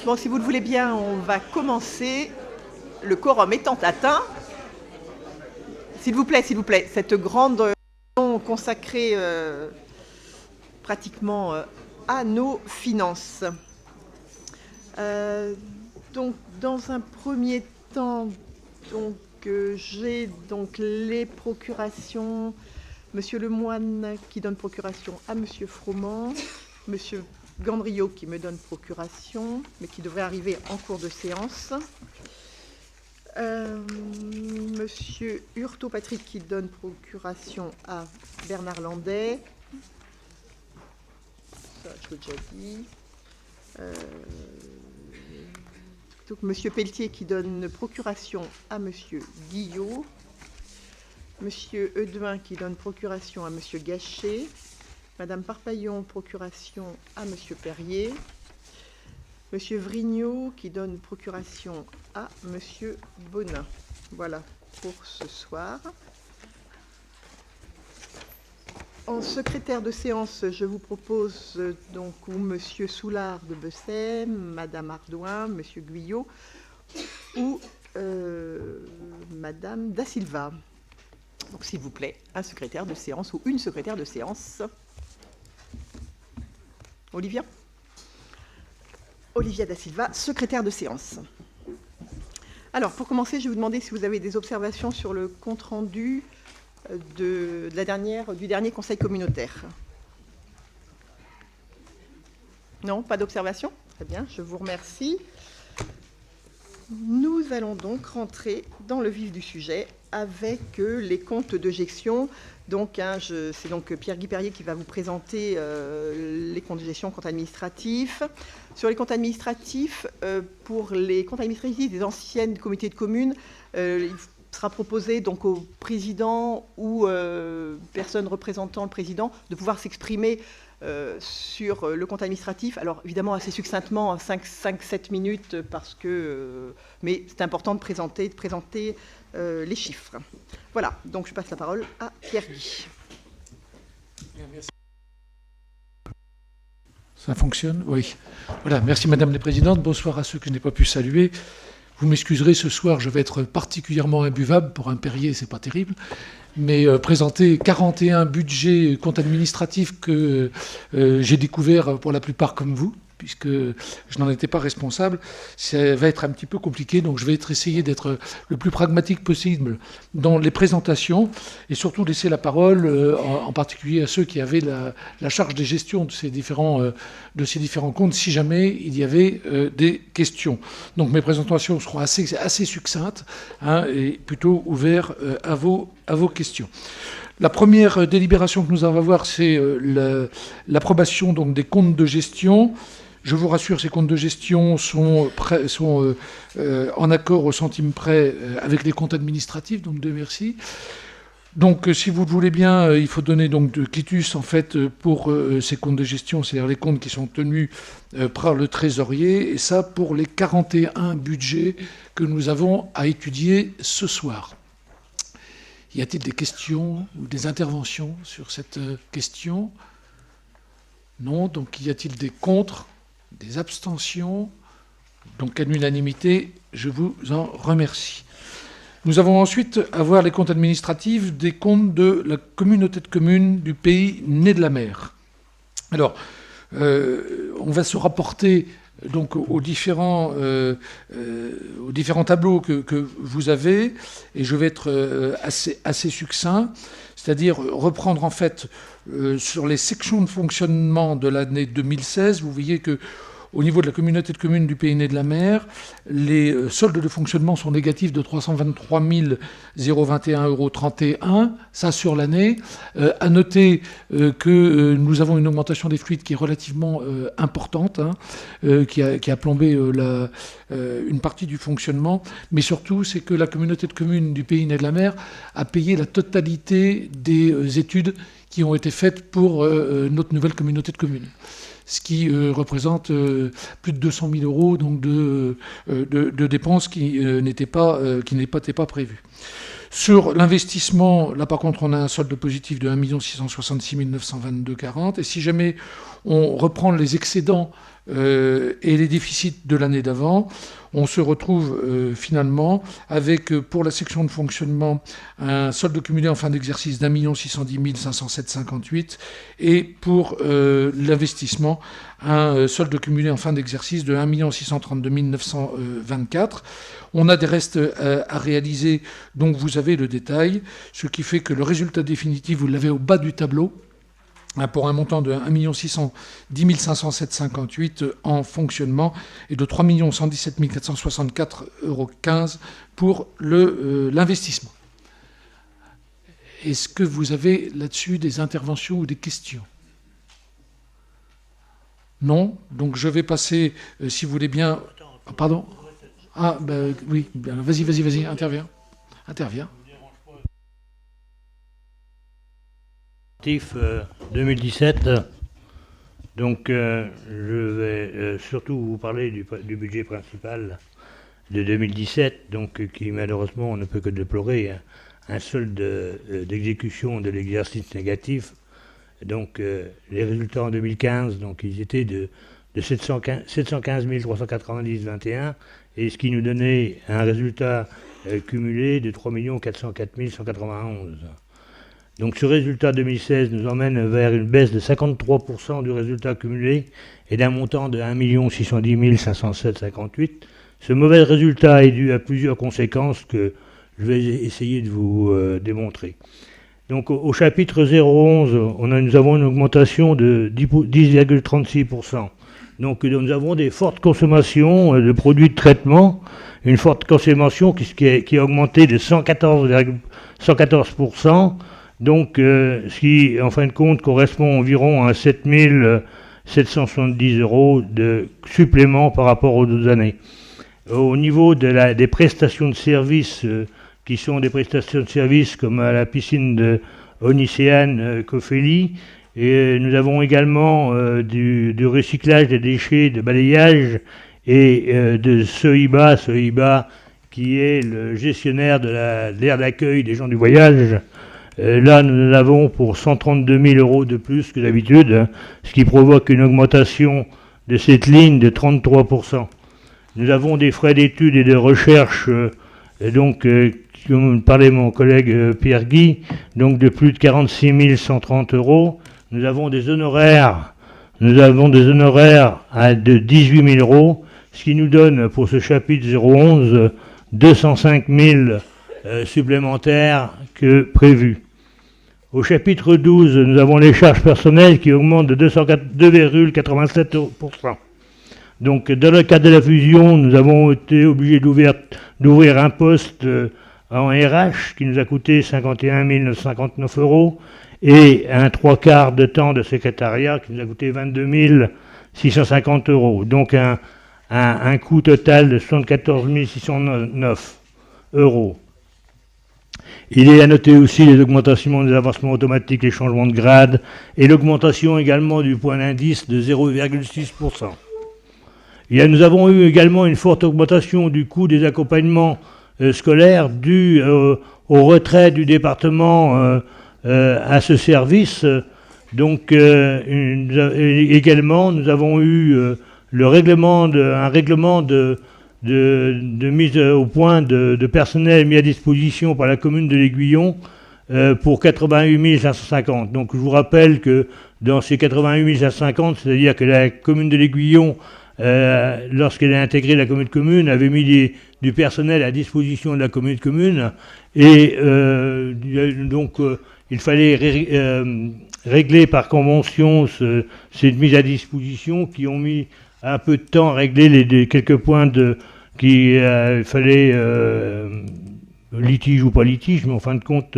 Bon, si vous le voulez bien, on va commencer, le quorum étant atteint. S'il vous plaît, cette grande consacrée pratiquement à nos finances. Donc, dans un premier temps, j'ai donc les procurations. Monsieur Lemoine qui donne procuration à Monsieur Froment, Monsieur Gandriot qui me donne procuration, mais qui devrait arriver en cours de séance. Monsieur Hurtaud-Patrick qui donne procuration à Bernard Landais. Ça, je l'ai déjà dit. Donc, Monsieur Pelletier qui donne procuration à Monsieur Guillot. Monsieur Eudouin qui donne procuration à Monsieur Gachet. Madame Parpaillon, procuration à Monsieur Perrier. Monsieur Vrignot qui donne procuration à Monsieur Bonin. Voilà pour ce soir. En secrétaire de séance, je vous propose donc ou Monsieur Soulard de Bessem, Madame Ardouin, Monsieur Guyot ou Madame Da Silva. Donc, s'il vous plaît, un secrétaire de séance ou une secrétaire de séance. Olivia Da Silva, secrétaire de séance. Alors, pour commencer, je vais vous demander si vous avez des observations sur le compte-rendu du dernier conseil communautaire. Non, pas d'observation ? Très bien, je vous remercie. Nous allons donc rentrer dans le vif du sujet avec les comptes de gestion. Donc, c'est donc Pierre-Guy Perrier qui va vous présenter les comptes de gestion, comptes administratifs. Sur les comptes administratifs, pour les comptes administratifs des anciennes comités de communes, il sera proposé donc au président ou personne représentant le président de pouvoir s'exprimer sur le compte administratif. Alors, évidemment, assez succinctement, 5-7 minutes, mais c'est important de présenter les chiffres. Voilà, donc je passe la parole à Pierre-Guy. Merci. Ça fonctionne ? Oui. Voilà, merci Madame la Présidente. Bonsoir à ceux que je n'ai pas pu saluer. Vous m'excuserez, ce soir, je vais être particulièrement imbuvable. Pour un Perrier, c'est pas terrible. Mais présenter 41 budgets comptes administratifs que j'ai découverts pour la plupart comme vous, puisque je n'en étais pas responsable, ça va être un petit peu compliqué. Donc je vais essayer d'être le plus pragmatique possible dans les présentations et surtout laisser la parole en particulier à ceux qui avaient la charge de gestion de ces différents comptes, si jamais il y avait des questions. Donc mes présentations seront assez succinctes et plutôt ouvertes à vos questions. La première délibération que nous allons avoir, c'est l'approbation donc des comptes de gestion. Je vous rassure, ces comptes de gestion sont en accord au centime près avec les comptes administratifs, donc Dieu merci. Donc, si vous le voulez bien, il faut donner donc de quitus en fait pour ces comptes de gestion, c'est-à-dire les comptes qui sont tenus par le trésorier, et ça pour les 41 budgets que nous avons à étudier ce soir. Y a-t-il des questions ou des interventions sur cette question ? Non. Donc, y a-t-il des contre ? Des abstentions? Donc, à l'unanimité, je vous en remercie. Nous avons ensuite à voir les comptes administratifs des comptes de la communauté de communes du pays né de la mer. Alors, on va se rapporter donc aux différents tableaux que vous avez, et je vais être assez succinct, c'est-à-dire reprendre en fait sur les sections de fonctionnement de l'année 2016. Vous voyez que au niveau de la communauté de communes du Pays né de la Mer, les soldes de fonctionnement sont négatifs de 323 021,31 €, ça sur l'année. À noter que nous avons une augmentation des fluides qui est relativement importante, qui a plombé une partie du fonctionnement. Mais surtout, c'est que la communauté de communes du Pays né de la Mer a payé la totalité des études qui ont été faites pour notre nouvelle communauté de communes, ce qui représente plus de 200 000 € donc de dépenses qui n'étaient pas prévues. Sur l'investissement, là par contre, on a un solde positif de 1 666 922,40 €. Et si jamais on reprend les excédents et les déficits de l'année d'avant, on se retrouve finalement avec, pour la section de fonctionnement, un solde cumulé en fin d'exercice d'1 610 507,58 et pour l'investissement, un solde cumulé en fin d'exercice de 1 632 924. On a des restes à réaliser, donc vous avez le détail, ce qui fait que le résultat définitif, vous l'avez au bas du tableau, pour un montant de 1 610 507,58 en fonctionnement et de 3 117 464,15 € pour l'investissement. Est-ce que vous avez là-dessus des interventions ou des questions? Non? Donc je vais passer, si vous voulez bien... Pardon? Ah, ben oui, vas-y, interviens. 2017, donc je vais surtout vous parler du budget principal de 2017, donc qui malheureusement on ne peut que déplorer un solde d'exécution de l'exercice négatif. Donc les résultats en 2015, donc ils étaient de 715 390,21 et ce qui nous donnait un résultat cumulé de 3 404 191. Donc ce résultat 2016 nous emmène vers une baisse de 53% du résultat cumulé et d'un montant de 1 610 507,58. Ce mauvais résultat est dû à plusieurs conséquences que je vais essayer de vous démontrer. Donc au chapitre 011, nous avons une augmentation de 10,36%. Donc nous avons des fortes consommations de produits de traitement, une forte consommation qui a augmenté de 114%. Donc, ce qui, en fin de compte, correspond environ à 7 770 € de supplément par rapport aux 2 années. Au niveau des prestations de services, qui sont des prestations de services comme à la piscine de Onicéane Cofeli, et nous avons également du recyclage des déchets, de balayage et de SEIBA, qui est le gestionnaire de l'aire d'accueil des gens du voyage. Là, nous l'avons pour 132 000 € de plus que d'habitude, ce qui provoque une augmentation de cette ligne de 33%. Nous avons des frais d'études et de recherche, comme parlait mon collègue Pierre Guy, donc de plus de 46 130 €. Nous avons des honoraires de 18 000 €, ce qui nous donne pour ce chapitre 011 205 000 supplémentaires que prévu. Au chapitre 12, nous avons les charges personnelles qui augmentent de 2,87%. Donc, dans le cadre de la fusion, nous avons été obligés d'ouvrir un poste en RH qui nous a coûté 51 959 € et un 3/4 de temps de secrétariat qui nous a coûté 22 650 €. Donc, un coût total de 74 609 €. Il est à noter aussi les augmentations des avancements automatiques, les changements de grade et l'augmentation également du point d'indice de 0,6%. Nous avons eu également une forte augmentation du coût des accompagnements scolaires dû au retrait du département à ce service. Donc également, nous avons eu un règlement de mise au point de personnel mis à disposition par la commune de l'Aiguillon pour 88 550. Donc je vous rappelle que dans ces 88 550, c'est-à-dire que la commune de l'Aiguillon, lorsqu'elle a intégré la commune, avait mis du personnel à disposition de la commune, et donc il fallait régler par convention cette mise à disposition qui ont mis un peu de temps à régler les quelques points qu'il fallait, litige ou pas litige, mais en fin de compte,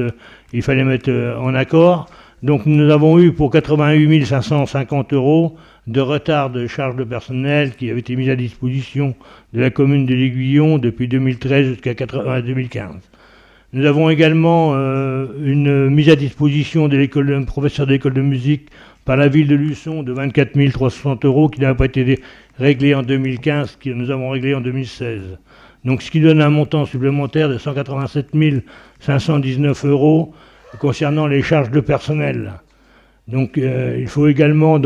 il fallait mettre en accord. Donc nous avons eu pour 88 550 € de retard de charges de personnel qui avait été mis à disposition de la commune de l'Aiguillon depuis 2013 jusqu'à 2015. Nous avons également une mise à disposition de l'école, professeur de l'école de musique par la ville de Luçon de 24 360 € qui n'a pas été réglé en 2015, que nous avons réglé en 2016. Donc ce qui donne un montant supplémentaire de 187 519 € concernant les charges de personnel. Donc il faut également,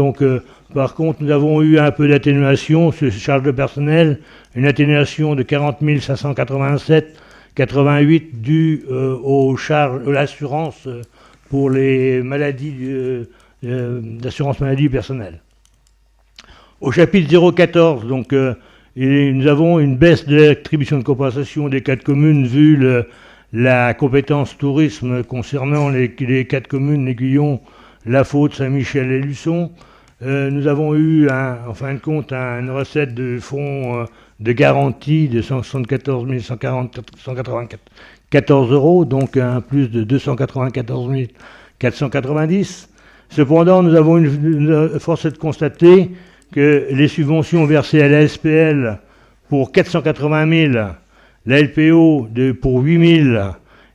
par contre, nous avons eu un peu d'atténuation sur ces charges de personnel, une atténuation de 40 587,88 due aux charges, à l'assurance pour les maladies d'assurance maladie personnelle. Au chapitre 014, nous avons une baisse de l'attribution de compensation des 4 communes vu la compétence tourisme concernant les 4 communes, l'Aiguillon, La Faute, Saint-Michel et Luçon. Nous avons eu, en fin de compte, une recette de fonds de garantie de 174 194 euros, donc un plus de 294 490. Cependant, nous avons force est de constater que les subventions versées à la SPL pour 480 000, la LPO pour 8 000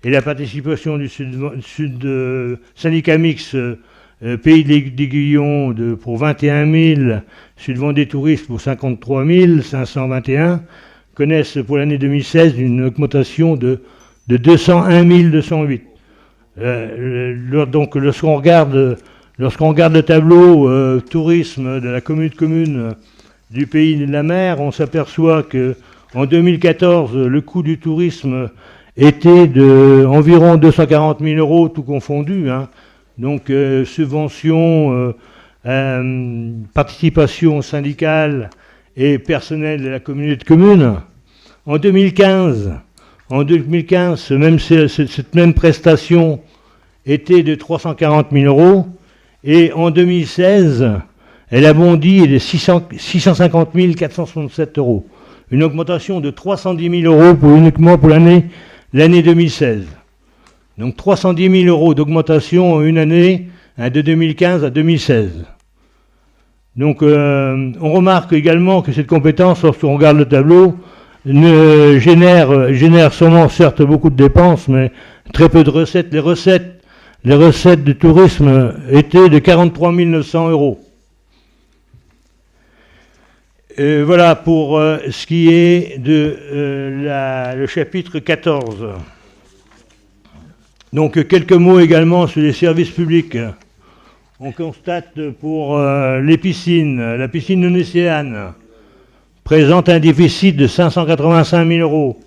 et la participation du Sud syndicat mixte Pays d'Aiguillon pour 21 000, Sud-Vendée Tourisme pour 53 521, connaissent pour l'année 2016 une augmentation de 201 208. Donc lorsqu'on regarde le tableau tourisme de la commune du Pays de la Mer, on s'aperçoit que en 2014, le coût du tourisme était de environ 240 000 euros, tout confondu. Donc subventions, participation syndicale et personnel de la communauté de communes. En 2015, cette même prestation était de 340 000 euros. Et en 2016, elle a bondi de 650 467 euros. Une augmentation de 310 000 euros uniquement pour l'année 2016. Donc 310 000 euros d'augmentation en une année, de 2015 à 2016. Donc on remarque également que cette compétence, lorsqu'on regarde le tableau, génère sûrement certes beaucoup de dépenses, mais très peu de recettes. Les recettes du tourisme étaient de 43 900 euros. Voilà pour ce qui est de le chapitre 14. Donc quelques mots également sur les services publics. On constate pour les piscines, la piscine de Nesséane présente un déficit de 585 000 euros.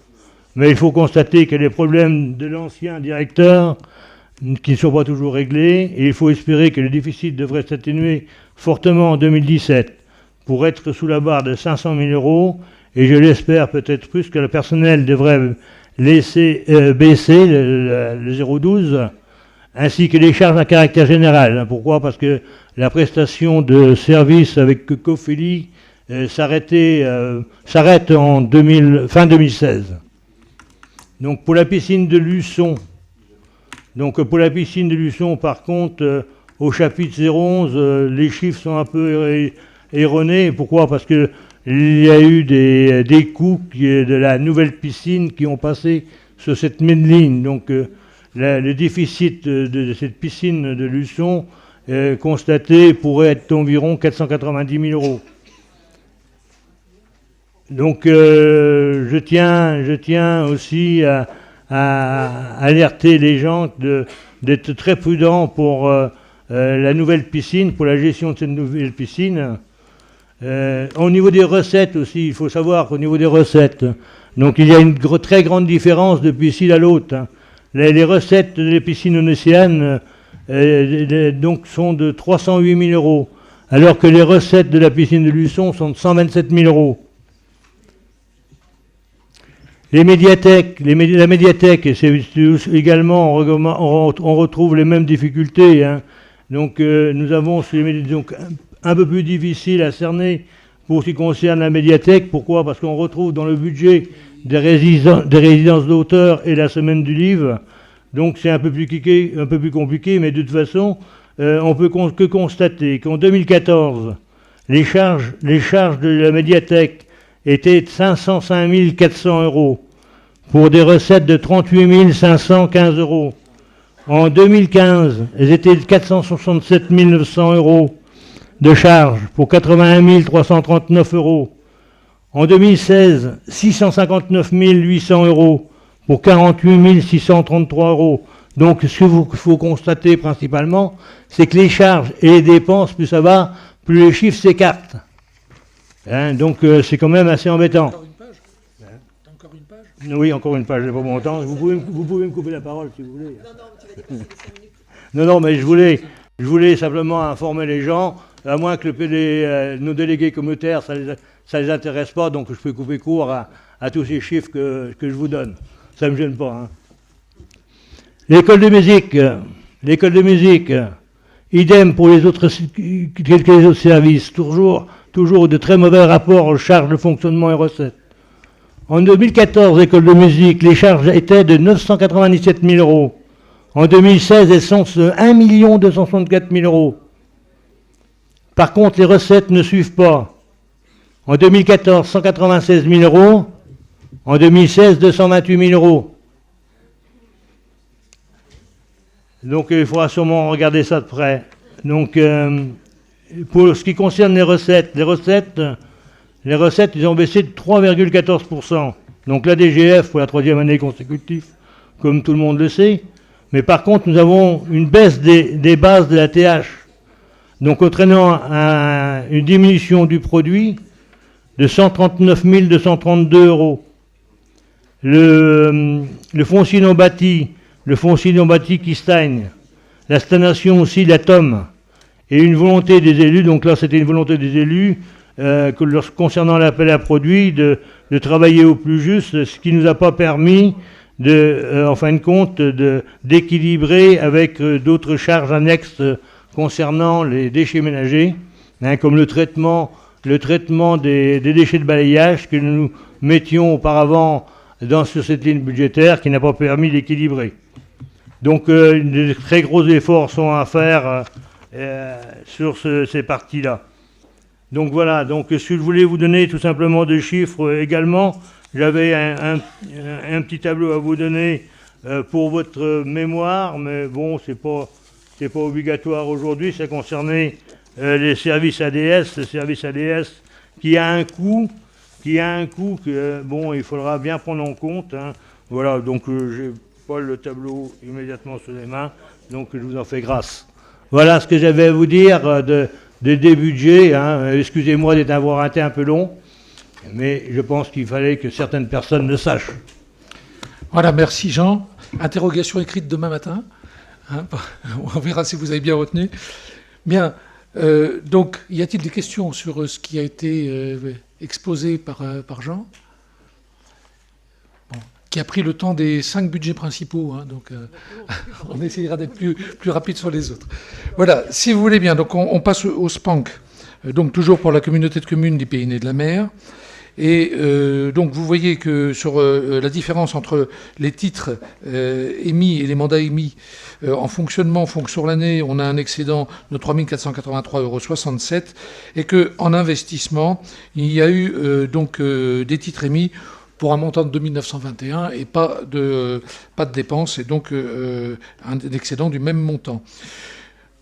Mais il faut constater que les problèmes de l'ancien directeur qui ne sont pas toujours réglés, et il faut espérer que le déficit devrait s'atténuer fortement en 2017 pour être sous la barre de 500 000 euros, et je l'espère peut-être plus que le personnel devrait laisser baisser le 0,12, ainsi que les charges à caractère général. Pourquoi ? Parce que la prestation de service avec Cofeli s'arrête en fin 2016. Donc pour la piscine de Luçon, par contre, au chapitre 011, les chiffres sont un peu erronés. Pourquoi ? Parce qu'il y a eu des coûts de la nouvelle piscine qui ont passé sur cette même ligne. Donc le déficit de cette piscine de Luçon constaté pourrait être d'environ 490 000 euros. Donc je tiens aussi à alerter les gens d'être très prudents pour la nouvelle piscine, pour la gestion de cette nouvelle piscine. Au niveau des recettes aussi, il faut savoir qu'au niveau des recettes, donc il y a une très grande différence de piscine à l'autre. Les recettes des piscines onécianes donc sont de 308 000 euros, alors que les recettes de la piscine de Luçon sont de 127 000 euros. La médiathèque, c'est également, on retrouve les mêmes difficultés. Donc nous avons un peu plus difficile à cerner pour ce qui concerne la médiathèque. Pourquoi ? Parce qu'on retrouve dans le budget des résidences d'auteurs et la semaine du livre. Donc c'est un peu plus compliqué, mais de toute façon, on peut que constater qu'en 2014, les charges de la médiathèque étaient de 505 400 euros pour des recettes de 38 515 euros. En 2015, elles étaient de 467 900 euros de charges pour 81 339 euros. En 2016, 659 800 euros pour 48 633 euros. Donc ce qu'il faut constater principalement, c'est que les charges et les dépenses, plus ça va, plus les chiffres s'écartent. Hein, donc c'est quand même assez embêtant. Encore une page. T'as encore une page? Oui, encore une page, j'ai pas mon temps. Vous pouvez me couper la parole si vous voulez. Non, tu vas dépasser les 5 minutes. Non, mais je voulais simplement informer les gens, à moins que nos délégués communautaires, ça les intéresse pas, donc je peux couper court à tous ces chiffres que je vous donne. Ça me gêne pas. Hein. L'école de musique, idem pour les autres services, toujours de très mauvais rapports aux charges de fonctionnement et recettes. En 2014, l'école de musique, les charges étaient de 997 000 euros. En 2016, elles sont de 1 264 000 euros. Par contre, les recettes ne suivent pas. En 2014, 196 000 euros. En 2016, 228 000 euros. Donc, il faudra sûrement regarder ça de près. Donc, pour ce qui concerne les recettes, ils ont baissé de 3,14%. Donc, la DGF pour la 3e année consécutive, comme tout le monde le sait. Mais par contre, nous avons une baisse des bases de la TH. Donc, entraînant une diminution du produit de 139 232 euros. Le foncier non bâti qui stagne, la stagnation aussi de la TOM, et une volonté des élus, donc là c'était une volonté des élus, concernant l'appel à produits, de travailler au plus juste, ce qui ne nous a pas permis en fin de compte, d'équilibrer avec d'autres charges annexes concernant les déchets ménagers, hein, comme le traitement des déchets de balayage que nous mettions auparavant sur cette ligne budgétaire qui n'a pas permis d'équilibrer. Donc, de très gros efforts sont à faire sur ces parties-là. Donc voilà, donc si je voulais vous donner tout simplement des chiffres également, j'avais un petit tableau à vous donner pour votre mémoire, mais bon, c'est pas obligatoire aujourd'hui, ça concernait les services ADS, qui a un coût que, bon, il faudra bien prendre en compte. Hein. Voilà, donc j'ai pas le tableau immédiatement sous les mains, donc je vous en fais grâce. Voilà ce que j'avais à vous dire des budgets. Hein. Excusez-moi d'avoir été un peu long, mais je pense qu'il fallait que certaines personnes le sachent. Voilà, merci Jean. Interrogation écrite demain matin. Hein, on verra si vous avez bien retenu. Bien, donc, y a-t-il des questions sur ce qui a été exposé par Jean, qui a pris le temps des 5 budgets principaux, hein, donc on essayera d'être plus rapide sur les autres. Voilà, si vous voulez bien, donc on passe au SPANC, donc toujours pour la communauté de communes des Pays Nés de la Mer. Et donc vous voyez que sur la différence entre les titres émis et les mandats émis en fonctionnement, sur l'année, on a un excédent de 3 483,67 € et qu'en investissement, il y a eu donc des titres émis pour un montant de 2 921 et pas de dépenses, et donc un excédent du même montant.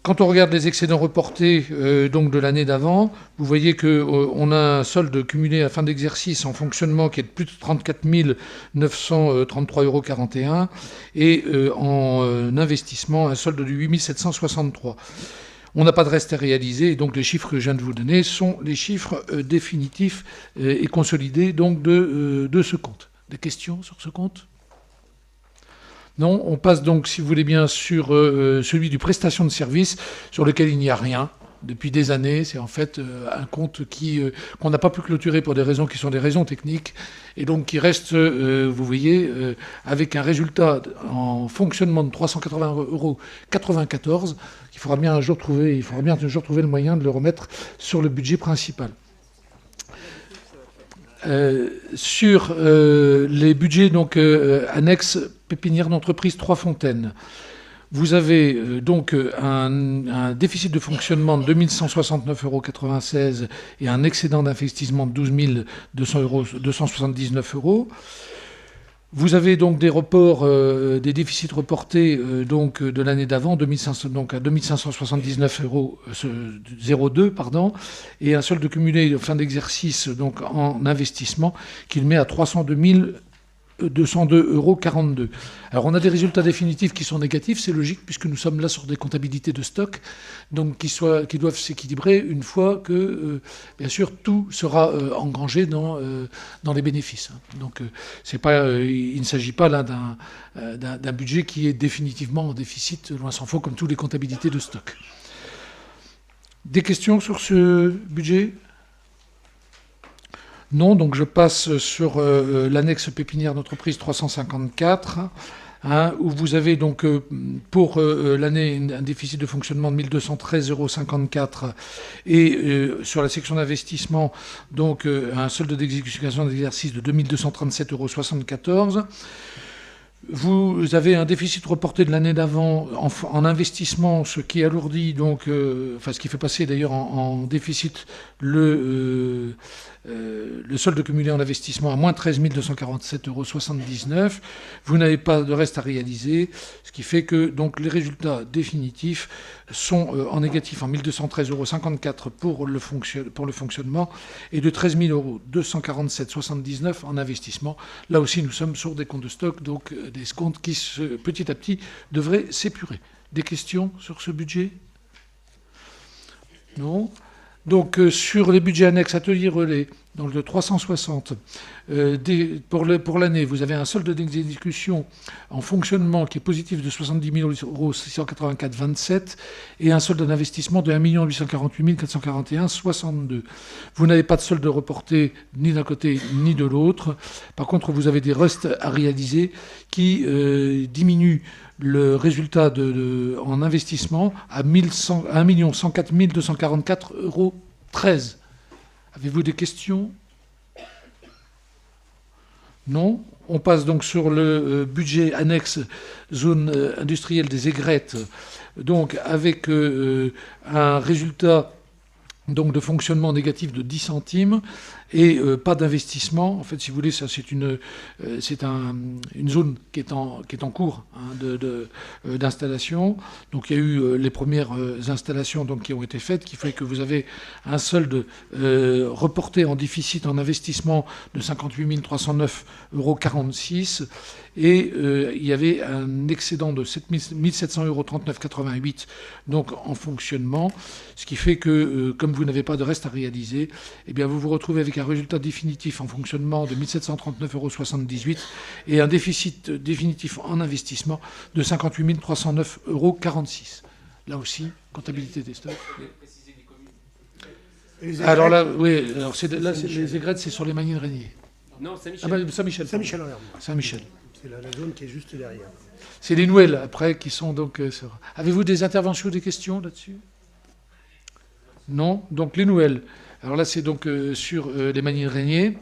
Quand on regarde les excédents reportés donc de l'année d'avant, vous voyez qu'on a un solde cumulé à fin d'exercice en fonctionnement qui est de plus de 34 933,41 € et en investissement un solde de 8 763. On n'a pas de reste à réaliser, et donc les chiffres que je viens de vous donner sont les chiffres définitifs et consolidés donc de ce compte. Des questions sur ce compte ? Non, on passe donc, si vous voulez bien, sur celui du prestation de service, sur lequel il n'y a rien depuis des années. C'est en fait un compte qu'on n'a pas pu clôturer pour des raisons qui sont des raisons techniques, et donc qui reste, vous voyez, avec un résultat en fonctionnement de 380,94 €. Il faudra bien un jour trouver le moyen de le remettre sur le budget principal. Sur les budgets donc annexes pépinière d'entreprise Trois-Fontaines, vous avez donc un déficit de fonctionnement de 2 169,96 € et un excédent d'investissement de 12 279 €. Vous avez donc des reports, des déficits reportés donc de l'année d'avant, donc à 2 579,02 €, et un solde cumulé fin d'exercice donc en investissement qui le met à 302 202,42 €. Alors on a des résultats définitifs qui sont négatifs, c'est logique puisque nous sommes là sur des comptabilités de stock, donc qui doivent s'équilibrer une fois que, bien sûr, tout sera engrangé dans les bénéfices. Donc il ne s'agit pas là d'un budget qui est définitivement en déficit, loin s'en faut, comme toutes les comptabilités de stock. Des questions sur ce budget ? Non, donc je passe sur l'annexe pépinière d'entreprise 354, où vous avez donc pour l'année un déficit de fonctionnement de 1213,54 € et sur la section d'investissement, donc un solde d'exécution d'exercice de 2237,74 €. Vous avez un déficit reporté de l'année d'avant en investissement, ce qui alourdit donc, ce qui fait passer d'ailleurs en déficit le solde cumulé en investissement à moins 13 247,79 €. Vous n'avez pas de reste à réaliser, ce qui fait que donc les résultats définitifs sont en négatif en 1213,54 € pour le fonctionnement et de 13 247,79 € en investissement. Là aussi, nous sommes sur des comptes de stock, donc des comptes qui, petit à petit, devraient s'épurer. Des questions sur ce budget ? Non ? Donc, sur les budgets annexes atelier relais, dans le 360, pour l'année, vous avez un solde d'exécution en fonctionnement qui est positif de 70 684,27 € et un solde d'investissement de 1 848 441,62 €. Vous n'avez pas de solde reporté ni d'un côté ni de l'autre. Par contre, vous avez des restes à réaliser qui diminuent le résultat en investissement à 1 104 244,13 €. Avez-vous des questions ? Non ? On passe donc sur le budget annexe zone industrielle des aigrettes, donc avec un résultat donc de fonctionnement négatif de 10 centimes et pas d'investissement. En fait, si vous voulez, ça c'est une zone qui est en cours d'installation. Donc il y a eu les premières installations donc, qui ont été faites, qui fait que vous avez un solde reporté en déficit en investissement de 58 309,46 € et il y avait un excédent de 1 700,39,88 € donc en fonctionnement, ce qui fait que comme vous n'avez pas de reste à réaliser, eh bien vous vous retrouvez avec un résultat définitif en fonctionnement de 1 739,78 € et un déficit définitif en investissement de 58 309,46 €. Là aussi, comptabilité des stocks. Alors là, oui, alors les aigrettes, c'est sur les Magny de Régnier. Non, Saint-Michel. Saint-Michel. Saint-Michel en Herbe. Saint-Michel. C'est la zone qui est juste derrière. C'est les Noëls, après, qui sont donc... Avez-vous des interventions ou des questions là-dessus ? Non ? Donc les Noëls. Alors là, c'est donc sur les Magny de Régnier.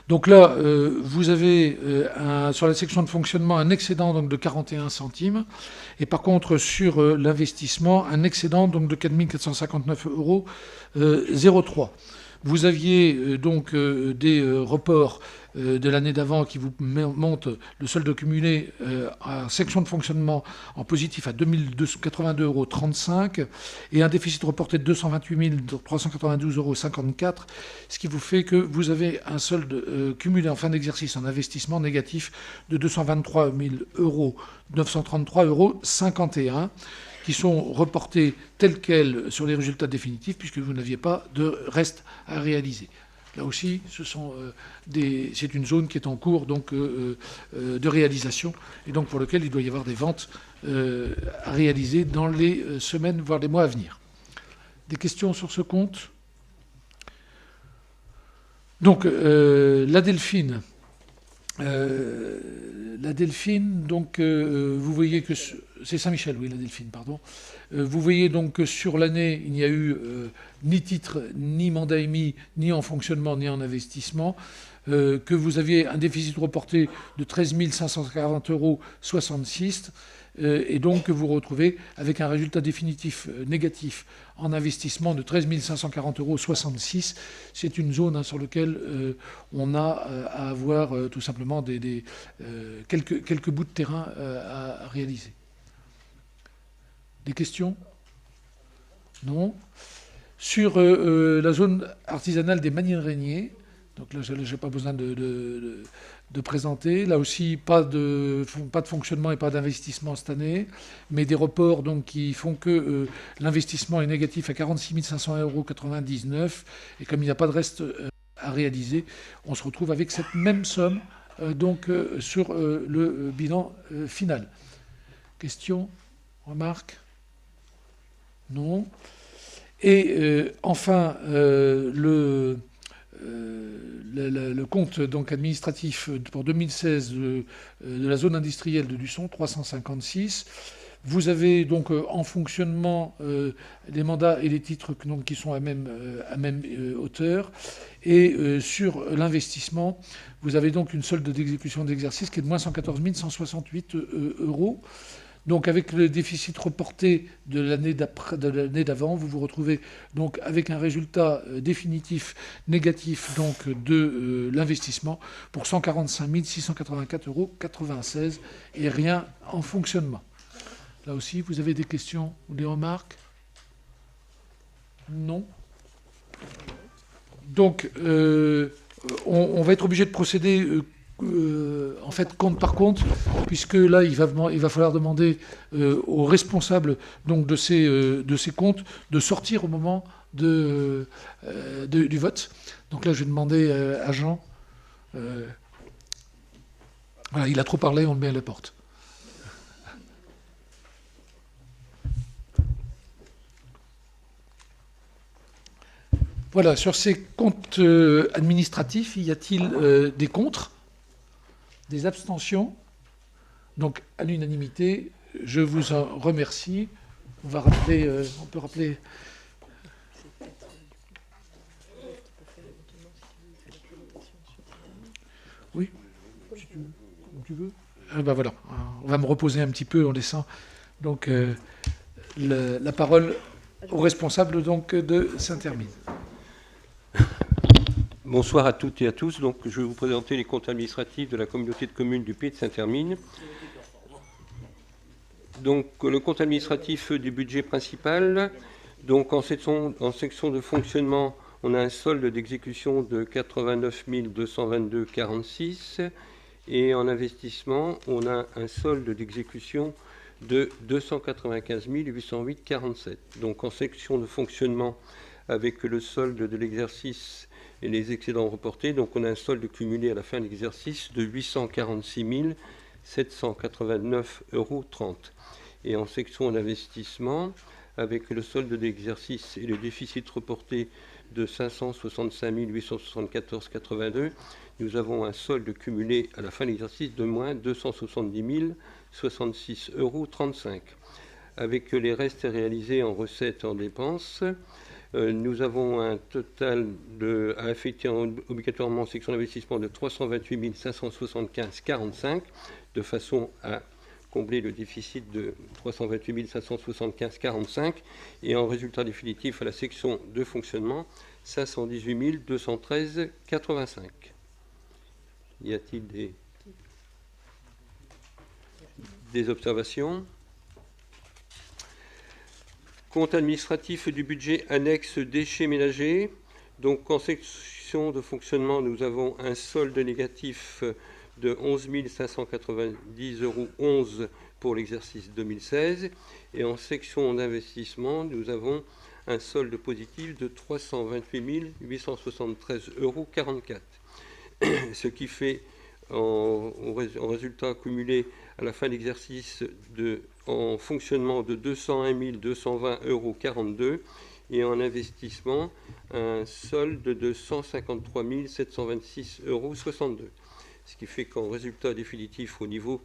Donc là, vous avez sur la section de fonctionnement un excédent donc, de 41 centimes. Et par contre, sur l'investissement, un excédent donc, de 4 459,03 €. Vous aviez donc des reports de l'année d'avant qui vous montent le solde cumulé en section de fonctionnement en positif à 2282,35 € et un déficit reporté de 228 392,54 €, ce qui vous fait que vous avez un solde cumulé en fin d'exercice en investissement négatif de 223 933,51 € qui sont reportés tels quels sur les résultats définitifs puisque vous n'aviez pas de reste à réaliser. Là aussi, c'est une zone qui est en cours donc, de réalisation et donc pour lequel il doit y avoir des ventes à réaliser dans les semaines, voire les mois à venir. Des questions sur ce compte ? Donc, la Delphine, donc, vous voyez que... C'est Saint-Michel, oui, la Delphine, pardon. Vous voyez donc que sur l'année, il n'y a eu ni titre, ni mandat émis, ni en fonctionnement, ni en investissement, que vous aviez un déficit reporté de 13 540,66 €, et donc que vous retrouvez avec un résultat définitif négatif en investissement de 13 540,66 €. C'est une zone sur laquelle on a à avoir tout simplement quelques bouts de terrain à réaliser. Des questions ? Non ? Sur la zone artisanale des Magny de Régnier, Donc là, je n'ai pas besoin de présenter. Là aussi, pas de fonctionnement et pas d'investissement cette année, mais des reports donc, qui font que l'investissement est négatif à 46 500,99 €. Et comme il n'y a pas de reste à réaliser, on se retrouve avec cette même somme sur le bilan final. Questions? Remarques? Non. Et enfin, le compte donc, administratif pour 2016 de la zone industrielle de Luçon, 356. Vous avez donc en fonctionnement les mandats et les titres donc, qui sont à même hauteur. Et sur l'investissement, vous avez donc une solde d'exécution d'exercice qui est de moins 114 168 €. Donc avec le déficit reporté de l'année d'avant, vous vous retrouvez donc avec un résultat définitif négatif donc, de l'investissement pour 145 684,96 € et rien en fonctionnement. Là aussi, vous avez des questions ou des remarques? Non. Donc, on va être obligé de procéder en fait compte par compte, puisque là, il va falloir demander aux responsables donc, de ces comptes de sortir au moment du vote. Donc là, je vais demander à Jean. Voilà, il a trop parlé, on le met à la porte. Voilà, sur ces comptes administratifs, y a-t-il des contre, des abstentions? Donc, à l'unanimité, je vous en remercie. On peut rappeler. Oui, si tu veux. Voilà, on va me reposer un petit peu en laissant donc la parole au responsable donc de Saint-Hermine. Bonsoir à toutes et à tous. Donc, je vais vous présenter les comptes administratifs de la communauté de communes du Pays de Saint-Hermine. Donc, le compte administratif du budget principal. Donc, en section de fonctionnement, on a un solde d'exécution de 89 222,46 et en investissement, on a un solde d'exécution de 295 808,47. Donc, en section de fonctionnement, avec le solde de l'exercice et les excédents reportés. Donc, on a un solde cumulé à la fin de l'exercice de 846 789,30 €. Et en section d'investissement, avec le solde d'exercice et le déficit reporté de 565 874,82, nous avons un solde cumulé à la fin de l'exercice de moins 270 066,35 €. Avec les restes réalisés en recettes et en dépenses, nous avons un total à affecter obligatoirement en section d'investissement de 328 575,45 de façon à combler le déficit de 328 575,45 et en résultat définitif à la section de fonctionnement 518 213,85. Y a-t-il des observations? Compte administratif du budget annexe déchets ménagers. Donc, en section de fonctionnement, nous avons un solde négatif de 11 590,11 € pour l'exercice 2016. Et en section d'investissement, nous avons un solde positif de 328 873,44 €. Ce qui fait, en résultat cumulé à la fin de l'exercice en fonctionnement de 201 220,42 € et en investissement un solde de 153 726,62 €. Ce qui fait qu'en résultat définitif au niveau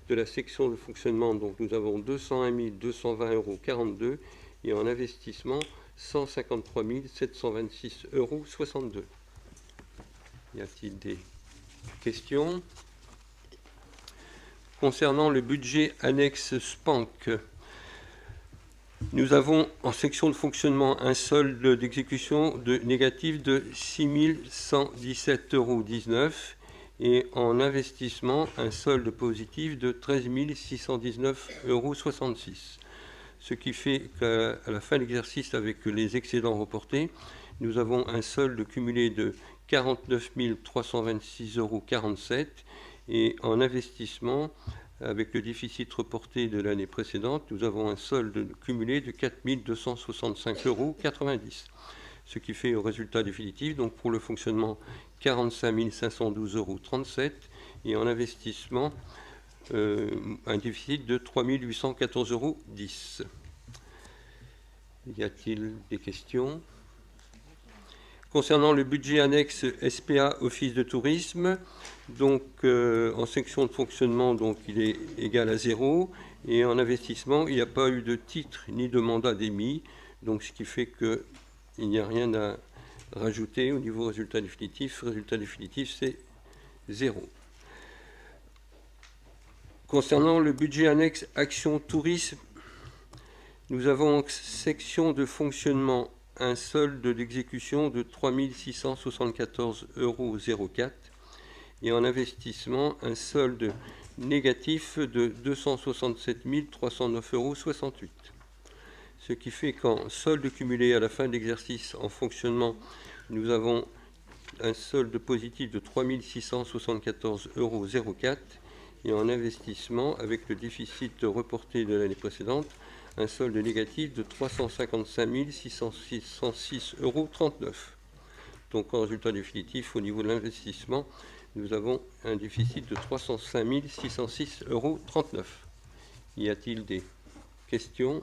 de la section de fonctionnement, donc nous avons 201 220,42 € et en investissement 153 726,62 €. Y a-t-il des questions? Concernant le budget annexe SPANC, nous avons en section de fonctionnement un solde d'exécution négatif de 6 117,19 € et en investissement un solde positif de 13 619,66 €. Ce qui fait qu'à la fin de l'exercice, avec les excédents reportés, nous avons un solde cumulé de 49 326,47 €. Et en investissement, avec le déficit reporté de l'année précédente, nous avons un solde cumulé de 4 265,90 €. Ce qui fait au résultat définitif, donc pour le fonctionnement, 45 512,37 €. Et en investissement, un déficit de 3 814,10 €. Y a-t-il des questions? Concernant le budget annexe SPA Office de tourisme, donc en section de fonctionnement, donc il est égal à 0, et en investissement, il n'y a pas eu de titre ni de mandat d'émis, donc ce qui fait qu'il n'y a rien à rajouter au niveau résultat définitif. Résultat définitif, c'est 0. Concernant le budget annexe Action Tourisme, nous avons en section de fonctionnement un solde d'exécution de 3 674,04 € et en investissement un solde négatif de 267 309,68 €. Ce qui fait qu'en solde cumulé à la fin de l'exercice en fonctionnement, nous avons un solde positif de 3 674,04 € et en investissement, avec le déficit reporté de l'année précédente, un solde négatif de 355 606,39 €. Donc en résultat définitif, au niveau de l'investissement, nous avons un déficit de 305 606,39 €. Y a-t-il des questions?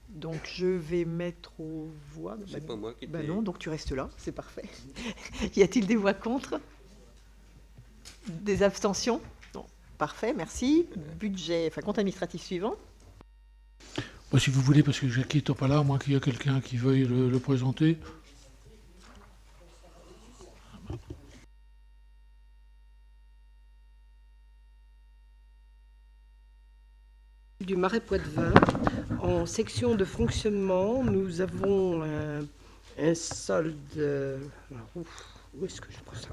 Donc je vais mettre aux voix. C'est pas moi qui non, donc tu restes là, c'est parfait. Y a-t-il des voix contre? Des abstentions? Non. Parfait, merci. Budget, compte administratif suivant. Bah, si vous voulez, parce que Jackie n'est pas là, à moins qu'il y ait quelqu'un qui veuille le présenter. Du Marais Poitevin, en section de fonctionnement, nous avons un solde. Où est-ce que je prends ça?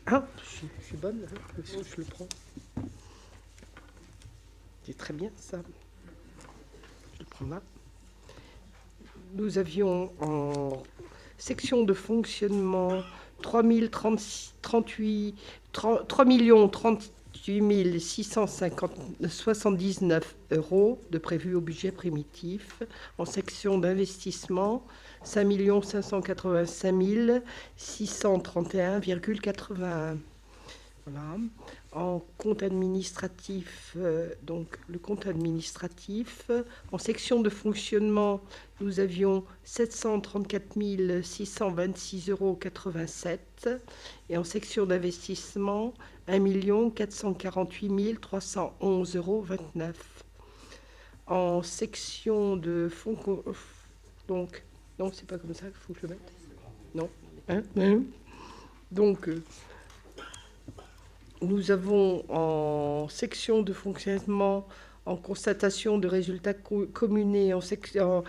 Ah, je suis bonne, hein. Où est-ce que je le prends? C'est très bien ça. Je le prends là. Nous avions en section de fonctionnement 3 038 679 € de prévus au budget primitif. En section d'investissement, 5 585 631,81 €. Voilà. En compte administratif, donc le compte administratif, en section de fonctionnement, nous avions 734 626,87 € et en section d'investissement, 1 448 311,29 €. En section de fonds, donc, non, c'est pas comme ça qu'il faut que je le mette. Non. Hein? Donc, nous avons en section de fonctionnement, en constatation de résultats cumulés, en section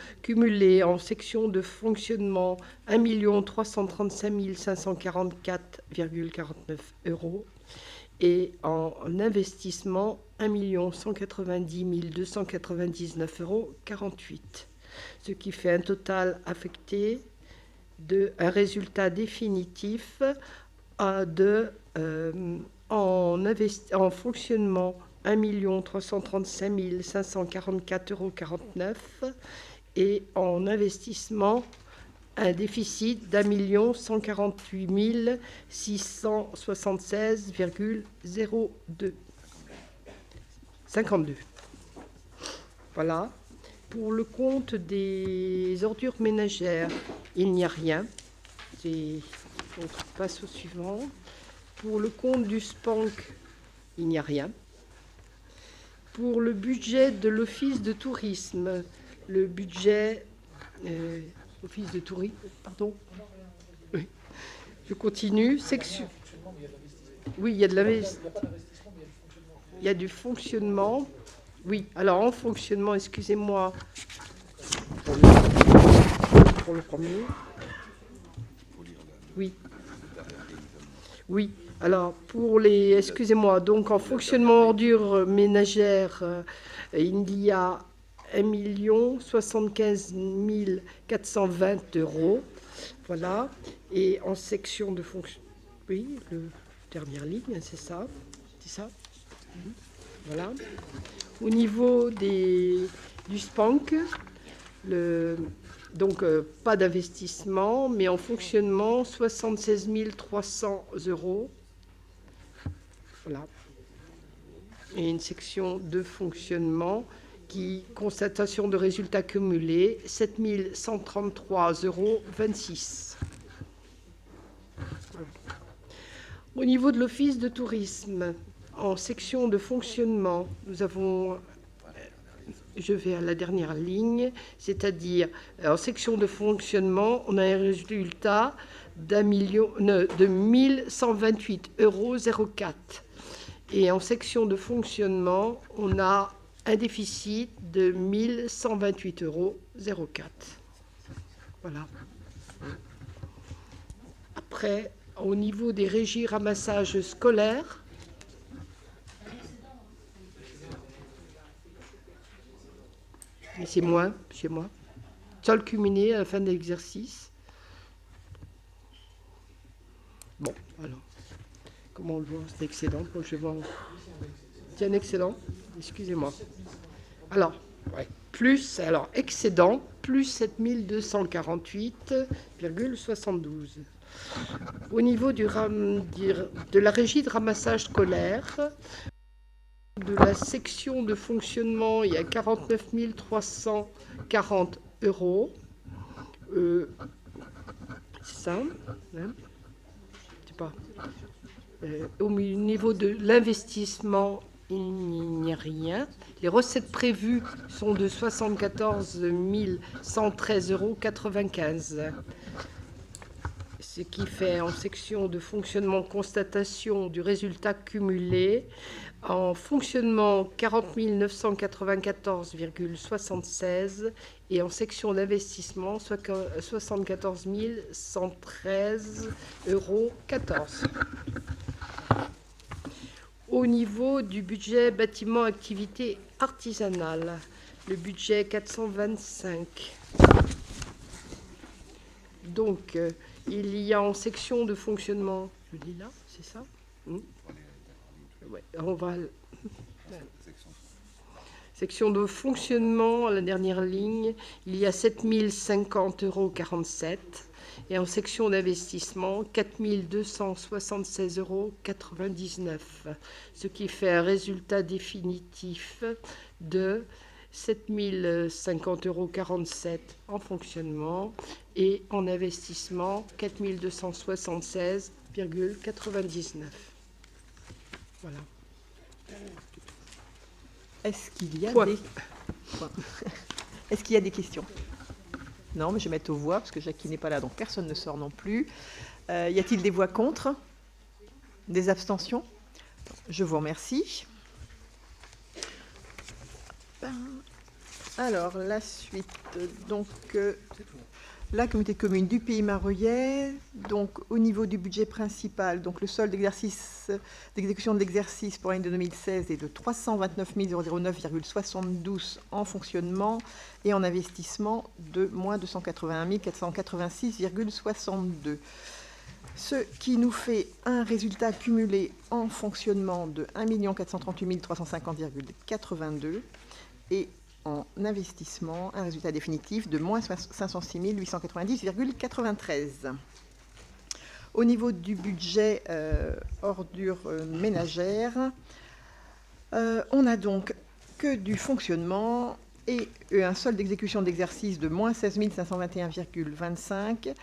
de fonctionnement, 1 335 544,49 € et en investissement, 1 190 299,48 €, ce qui fait un total affecté de un résultat définitif en fonctionnement 1 335 544,49 € et en investissement un déficit d'1 148 676,02 52. Voilà. Pour le compte des ordures ménagères, il n'y a rien. On passe au suivant. Pour le compte du SPANC, il n'y a rien. Pour le budget de l'Office de tourisme, le budget... Office de tourisme, pardon. Oui. Je continue. Section... Oui, il y a de l'investissement. Il y a du fonctionnement. Oui, alors en fonctionnement, excusez-moi. Pour le premier. Oui. Oui. Alors, pour les... Excusez-moi, donc en fonctionnement ordures ménagères, il y a 1 075 420 €. Voilà. Et en section de fonction... Oui, dernière ligne, c'est ça. C'est ça. Voilà. Au niveau du SPANC, donc pas d'investissement, mais en fonctionnement, 76 300 €. Voilà. Et une section de fonctionnement qui, constatation de résultats cumulés, 7 133,26 €. Au niveau de l'office de tourisme, en section de fonctionnement, nous avons, je vais à la dernière ligne, c'est-à-dire en section de fonctionnement, on a un résultat de 1 128,04 €. Et en section de fonctionnement, on a un déficit de 1 128,04 €. Voilà. Après, au niveau des régies ramassages scolaires, mais c'est moins chez moi. Solde cumulé à la fin de l'exercice. Bon, alors, comment on le voit? C'est excédent. Je vois. C'est un excédent. Excusez-moi. Alors, ouais, plus, alors, excédent, plus 7 248,72. Au niveau de la régie de ramassage scolaire, de la section de fonctionnement, il y a 49 340 €. C'est ça, hein? Je sais pas. Au niveau de l'investissement, il n'y a rien. Les recettes prévues sont de 74 113,95 €. Ce qui fait en section de fonctionnement constatation du résultat cumulé, en fonctionnement 40 994,76 et en section d'investissement 74 113,14 €. Au niveau du budget bâtiment activité artisanale, le budget 425. Donc, il y a en section de fonctionnement, je dis là, c'est ça? Ouais, on va... Section de fonctionnement, la dernière ligne, il y a 7 050,47 € et en section d'investissement, 4 276,99 €, ce qui fait un résultat définitif de 7 050,47 € en fonctionnement et en investissement 4 276,99 €. Voilà. Est-ce qu'il y a Point. Est-ce qu'il y a des questions? Non, mais je vais mettre aux voix parce que Jackie n'est pas là, donc personne ne sort non plus. Y a-t-il des voix contre? Des abstentions? Je vous remercie. Alors, la suite, donc, la communauté de communes du Pays Maroillet, donc au niveau du budget principal, donc le solde d'exécution de l'exercice pour l'année de 2016 est de 329 009,72 € en fonctionnement et en investissement de moins 281 486,62 €. Ce qui nous fait un résultat cumulé en fonctionnement de 1 438 350,82 € et en investissement, un résultat définitif de moins 506 890,93 €. Au niveau du budget ordures ménagères, on n'a donc que du fonctionnement et un solde d'exécution d'exercice de moins 16 521,25 €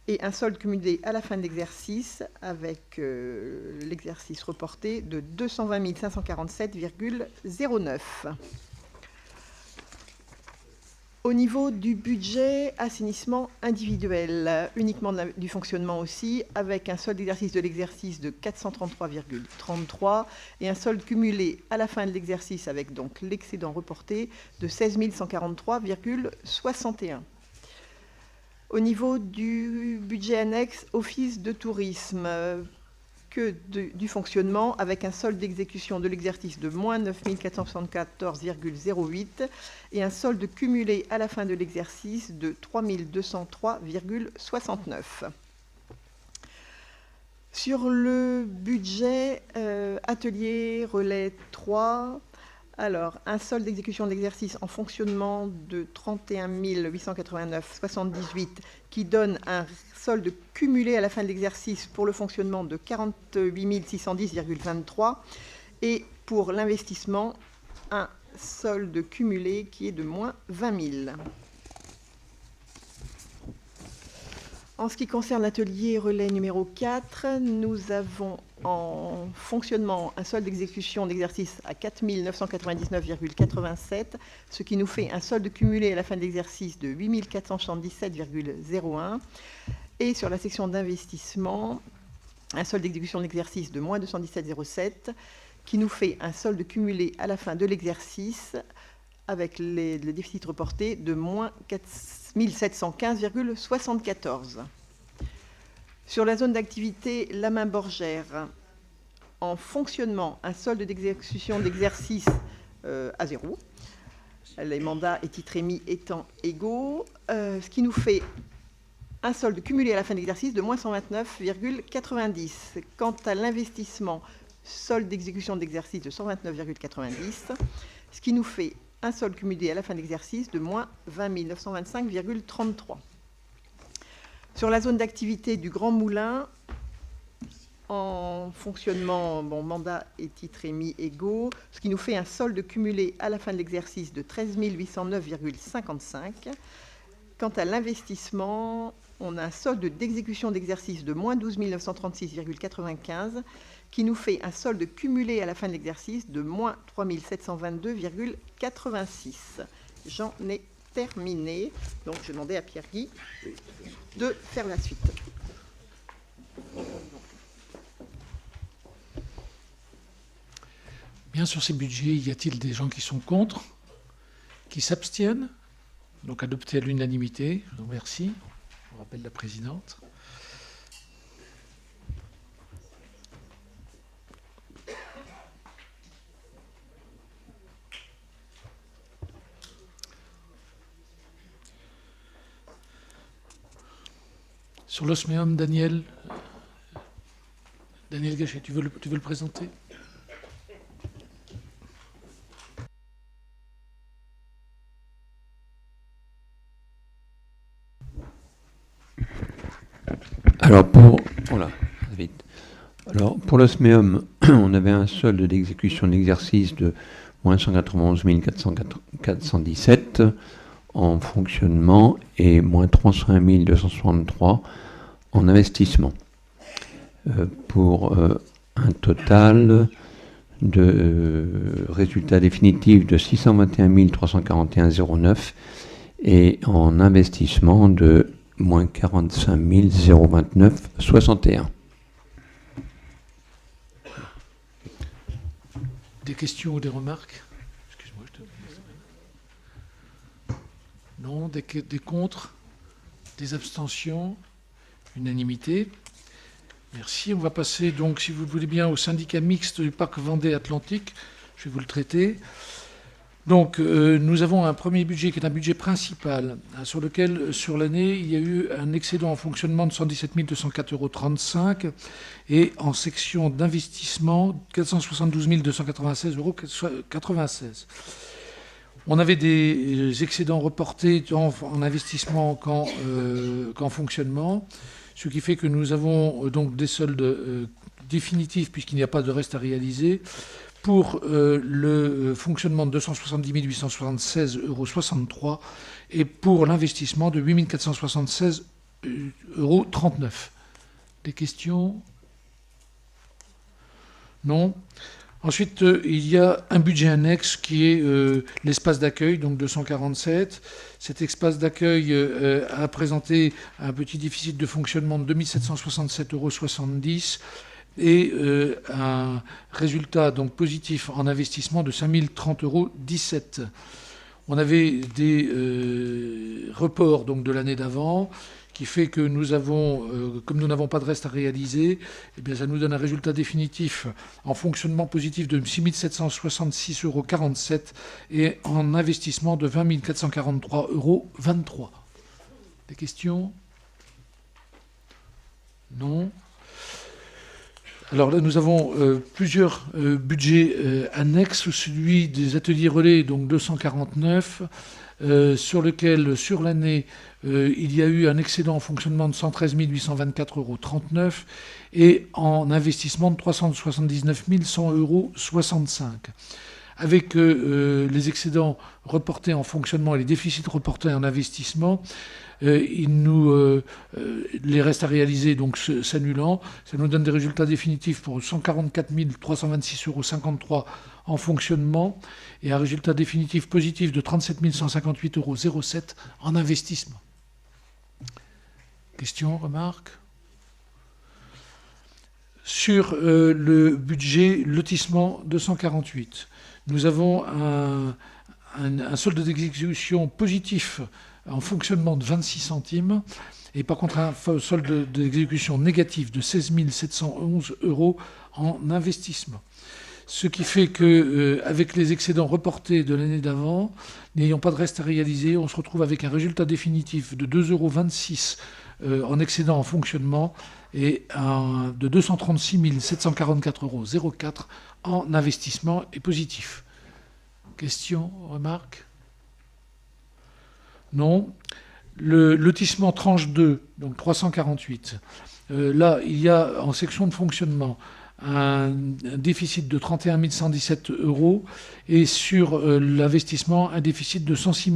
et un solde cumulé à la fin de l'exercice avec l'exercice reporté de 220 547,09 €. Au niveau du budget assainissement individuel, uniquement du fonctionnement aussi, avec un solde d'exercice de l'exercice de 433,33 € et un solde cumulé à la fin de l'exercice avec donc l'excédent reporté de 16 143,61 €. Au niveau du budget annexe office de tourisme, que du fonctionnement, avec un solde d'exécution de l'exercice de moins 9 474,08 et un solde cumulé à la fin de l'exercice de 3 203,69. Sur le budget atelier relais 3, alors un solde d'exécution d'exercice en fonctionnement de 31 889,78 qui donne un solde cumulé à la fin de l'exercice pour le fonctionnement de 48 610,23 et pour l'investissement, un solde cumulé qui est de moins 20 000. En ce qui concerne l'atelier relais numéro 4, nous avons en fonctionnement un solde d'exécution d'exercice à 4 999,87, ce qui nous fait un solde cumulé à la fin de l'exercice de 8 477,01. Et sur la section d'investissement, un solde d'exécution d'exercice de moins 217,07, qui nous fait un solde cumulé à la fin de l'exercice avec le déficit reporté de moins 4 715,74. Sur la zone d'activité La Main-Borgère, en fonctionnement, un solde d'exécution d'exercice à 0, les mandats et titres émis étant égaux, ce qui nous fait un solde cumulé à la fin de l'exercice de moins 129,90. Quant à l'investissement, solde d'exécution d'exercice de 129,90, ce qui nous fait un solde cumulé à la fin de l'exercice de moins 20 925,33. Sur la zone d'activité du Grand Moulin, en fonctionnement, mandat et titres émis égaux, ce qui nous fait un solde cumulé à la fin de l'exercice de 13 809,55. Quant à l'investissement, on a un solde d'exécution d'exercice de moins 12 936,95, qui nous fait un solde cumulé à la fin de l'exercice de moins 3 722,86. J'en ai terminé. Donc, je demandais à Pierre-Guy de faire la suite. Bien, sur ces budgets, y a-t-il des gens qui sont contre, qui s'abstiennent? Donc, adopté à l'unanimité. Je vous remercie. Je rappelle la présidente. Sur l'osméum, Daniel Gachet, tu veux le présenter? Alors pour l'osméum, on avait un solde d'exécution d'exercice de moins 191 417 en fonctionnement et moins 301 263 en investissement, pour un total de résultats définitifs de 621 341,09 et en investissement de moins 45 029,61. Des questions ou des remarques? Excuse-moi, je te... Non, des contre? Des abstentions? Unanimité. Merci. On va passer donc, si vous le voulez bien, au syndicat mixte du parc Vendée Atlantique. Je vais vous le traiter. Donc, nous avons un premier budget qui est un budget principal, sur lequel, sur l'année, il y a eu un excédent en fonctionnement de 117 204,35 € et en section d'investissement, 472 296,96 €. On avait des excédents reportés en investissement qu'en fonctionnement, ce qui fait que nous avons donc des soldes définitifs, puisqu'il n'y a pas de reste à réaliser, pour le fonctionnement de 270 876,63 € et pour l'investissement de 8 476,39 €. Des questions? Non. Ensuite, il y a un budget annexe qui est l'espace d'accueil, donc 247. Cet espace d'accueil a présenté un petit déficit de fonctionnement de 2 767,70 € et un résultat donc positif en investissement de 5 030,17 €. On avait des reports donc, de l'année d'avant, qui fait que nous avons, comme nous n'avons pas de reste à réaliser, eh bien, ça nous donne un résultat définitif en fonctionnement positif de 6 766,47 euros et en investissement de 20 443,23 euros. Des questions? Non. Alors là, nous avons plusieurs budgets annexes. Celui des ateliers relais, donc 249, sur lequel, sur l'année, il y a eu un excédent en fonctionnement de 113 824,39 euros et en investissement de 379 100,65 euros. Avec les excédents reportés en fonctionnement et les déficits reportés en investissement, les restes à réaliser donc s'annulant, ça nous donne des résultats définitifs pour 144 326,53 euros en fonctionnement et un résultat définitif positif de 37 158,07 euros en investissement. Questions, remarques? Sur le budget lotissement 248, nous avons un solde d'exécution positif en fonctionnement de 26 centimes et par contre un solde d'exécution négatif de 16 711 euros en investissement. Ce qui fait qu'avec les excédents reportés de l'année d'avant, n'ayant pas de reste à réaliser, on se retrouve avec un résultat définitif de 2,26 € en excédent en fonctionnement et de 236 744,04 euros en investissement et positif. Questions, remarques? Non. Le lotissement tranche 2, donc 348. Là, il y a en section de fonctionnement un déficit de 31 117 euros et sur l'investissement, un déficit de 106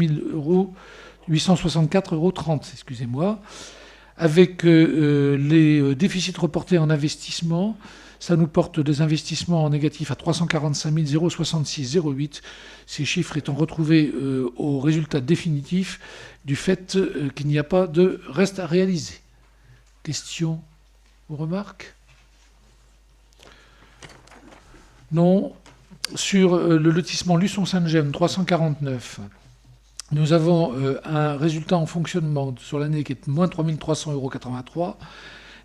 864,30 euros, excusez-moi. Avec les déficits reportés en investissement, ça nous porte des investissements en négatif à 345 066,08. Ces chiffres étant retrouvés au résultat définitif du fait qu'il n'y a pas de reste à réaliser. Questions ou remarques? Non. Sur le lotissement Luçon-Sainte-Gemme 349, nous avons un résultat en fonctionnement sur l'année qui est de moins 3 300,83 €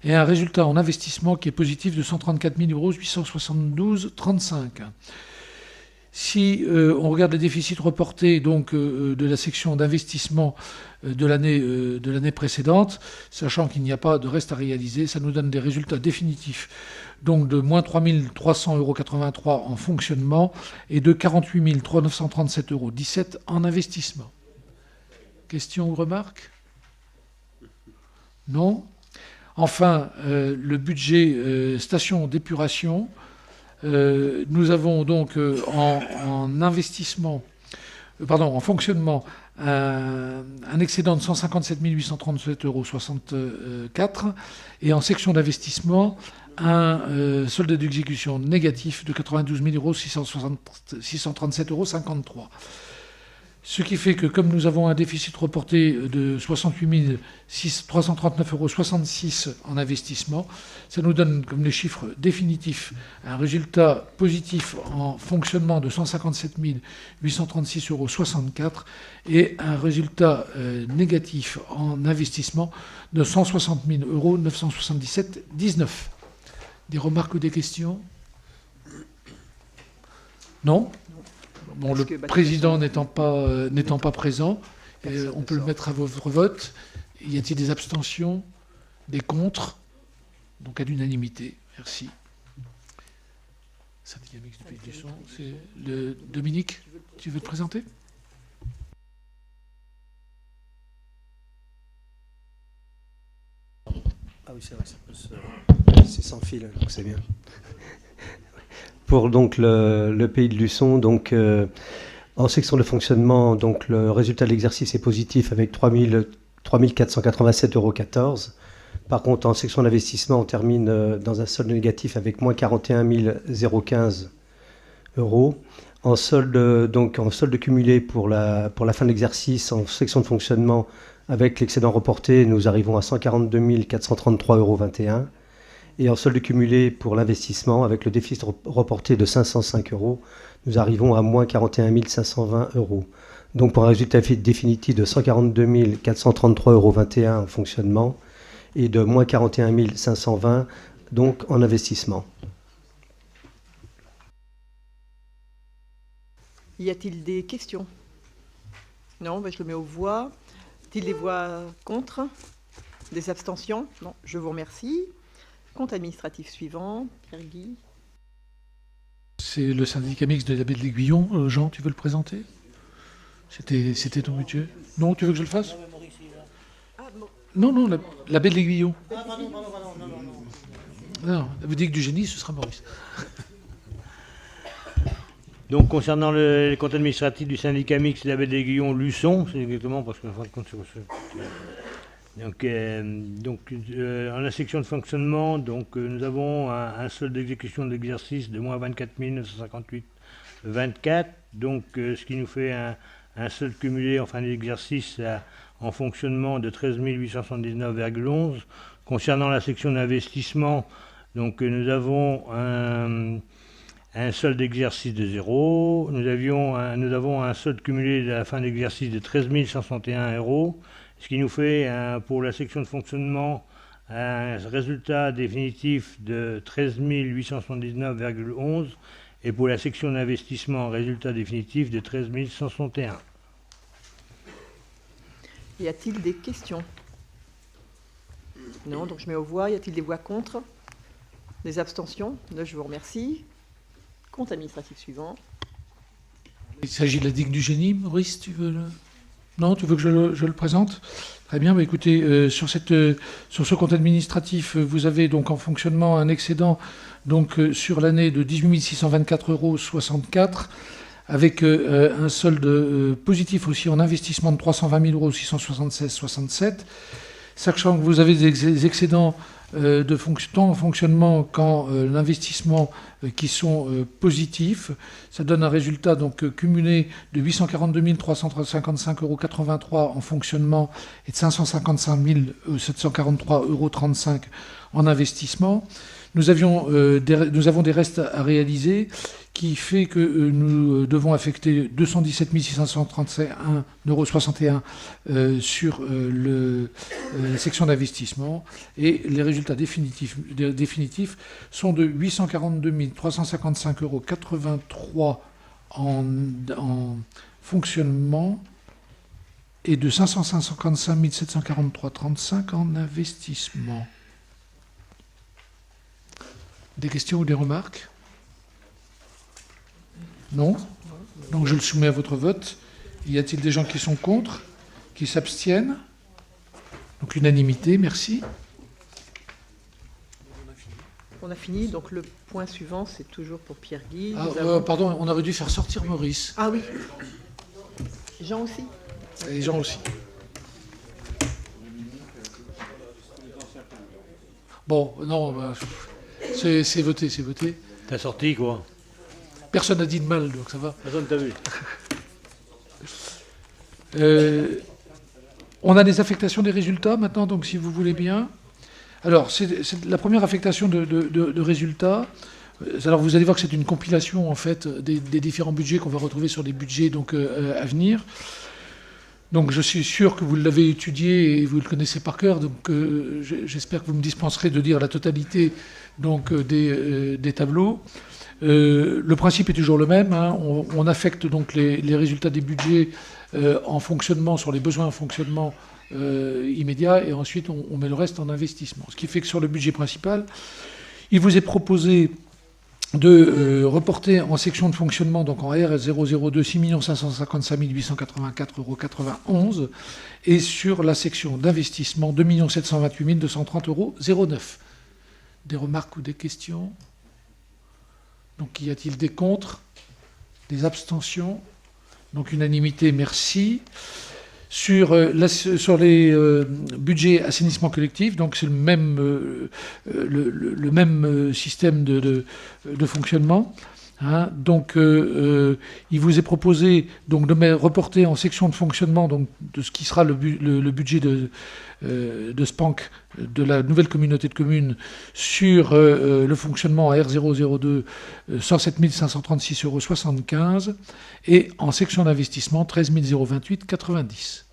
et un résultat en investissement qui est positif de 134 872,35 €. Si on regarde les déficits reportés donc, de la section d'investissement de l'année précédente, sachant qu'il n'y a pas de reste à réaliser, ça nous donne des résultats définitifs donc de moins 3 300,83 € en fonctionnement et de 48 937,17 € en investissement. Questions ou remarques? Non. Enfin, le budget station d'épuration, nous avons donc en investissement, en fonctionnement, un excédent de 157 837,64 € et en section d'investissement, un solde d'exécution négatif de 92 637,53 €. Ce qui fait que comme nous avons un déficit reporté de 68 339,66 € en investissement, ça nous donne comme les chiffres définitifs un résultat positif en fonctionnement de 157 836,64 € et un résultat négatif en investissement de 160 977,19 €. Des remarques ou des questions? Non? Bon, le président n'étant pas présent, on peut le mettre à votre vote. Y a-t-il des abstentions? Des contre? Donc à l'unanimité. Merci. Syndicat mixte du Pays du Son. C'est Dominique, tu veux te présenter? Ah oui, c'est vrai, c'est sans fil, donc c'est bien. Pour donc le Pays de Luçon, donc en section de fonctionnement, donc le résultat de l'exercice est positif avec 3 487,14 €. Par contre, en section d'investissement, on termine dans un solde négatif avec moins 41 015 €. En solde cumulé pour la fin de l'exercice, en section de fonctionnement, avec l'excédent reporté, nous arrivons à 142 433,21 €. Et en solde cumulé pour l'investissement, avec le déficit reporté de 505 €, nous arrivons à moins 41 520 €. donc pour un résultat définitif de 142 433,21 euros en fonctionnement et de moins 41 520 donc en investissement. Y a-t-il des questions? Non, je le mets aux voix. Y a-t-il des voix contre? Des abstentions? Non, je vous remercie. Compte administratif suivant, Pierre-Guy. C'est le syndicat mixte de la baie de l'Aiguillon. Jean, tu veux le présenter? C'était ton budget? Non, tu veux que je le fasse? Non, la baie de l'Aiguillon. Ah, pardon, non. Non, vous dites que du génie, ce sera Maurice. Donc, concernant les comptes administratifs du syndicat mixte de la baie de l'Aiguillon, Luçon, c'est exactement parce que en fin de compte, donc, en la section de fonctionnement, donc, nous avons un solde d'exécution de l'exercice de moins 24 958,24, donc ce qui nous fait un solde cumulé en fin d'exercice en fonctionnement de 13 879,11. Concernant la section d'investissement, donc, nous avons un solde d'exercice de 0. Nous avons un solde cumulé de la fin d'exercice de 13 161 euros, ce qui nous fait, pour la section de fonctionnement, un résultat définitif de 13 879,11 et pour la section d'investissement, un résultat définitif de 13 161. Y a-t-il des questions? Non, donc je mets aux voix. Y a-t-il des voix contre? Des abstentions? Je vous remercie. Compte administratif suivant. Il s'agit de la digue du génie. Maurice, tu veux le... Non, tu veux que je le présente? Très bien. Écoutez, sur ce compte administratif, vous avez donc en fonctionnement un excédent donc, sur l'année de 18 624,64 euros, avec un solde positif aussi en investissement de 320 676,67 €, sachant que vous avez des excédents tant en fonctionnement qu'en l'investissement qui sont positifs. Ça donne un résultat donc cumulé de 842 355,83 € en fonctionnement et de 555 743,35 € en investissement. Nous avons des restes à réaliser qui fait que nous devons affecter 217 631,61 € sur la section d'investissement et les résultats définitifs sont de 842 355,83 € en fonctionnement et de 555 743,35 € en investissement. Des questions ou des remarques? Non? Donc je le soumets à votre vote. Y a-t-il des gens qui sont contre? Qui s'abstiennent? Donc unanimité, merci. On a fini. Donc le point suivant, c'est toujours pour Pierre-Guy. Pardon, on aurait dû faire sortir Maurice. Ah oui. Jean aussi? Et Jean aussi. Bon, non, c'est voté, c'est voté. T'as sorti quoi? Personne n'a dit de mal, donc ça va. Personne t'a vu. On a des affectations des résultats maintenant, donc si vous voulez bien. Alors, c'est la première affectation de résultats. Alors, vous allez voir que c'est une compilation, en fait, des différents budgets qu'on va retrouver sur les budgets donc, à venir. Donc, je suis sûr que vous l'avez étudié et vous le connaissez par cœur. Donc, j'espère que vous me dispenserez de lire la totalité donc, des tableaux. Le principe est toujours le même. On affecte donc les résultats des budgets en fonctionnement, sur les besoins en fonctionnement immédiat, et ensuite on met le reste en investissement. Ce qui fait que sur le budget principal, il vous est proposé de reporter en section de fonctionnement, donc en R002, 6 555 884,91 €, et sur la section d'investissement, 2 728 230,09 €. Des remarques ou des questions? Donc, y a-t-il des contre? Des abstentions? Donc, unanimité, merci. Sur les budgets assainissement collectif, donc c'est le même système de fonctionnement. Hein, donc, il vous est proposé donc, de reporter en section de fonctionnement donc, de ce qui sera le budget de SPANC de la nouvelle communauté de communes sur le fonctionnement à R002 107 536,75 € et en section d'investissement 13 028,90 €.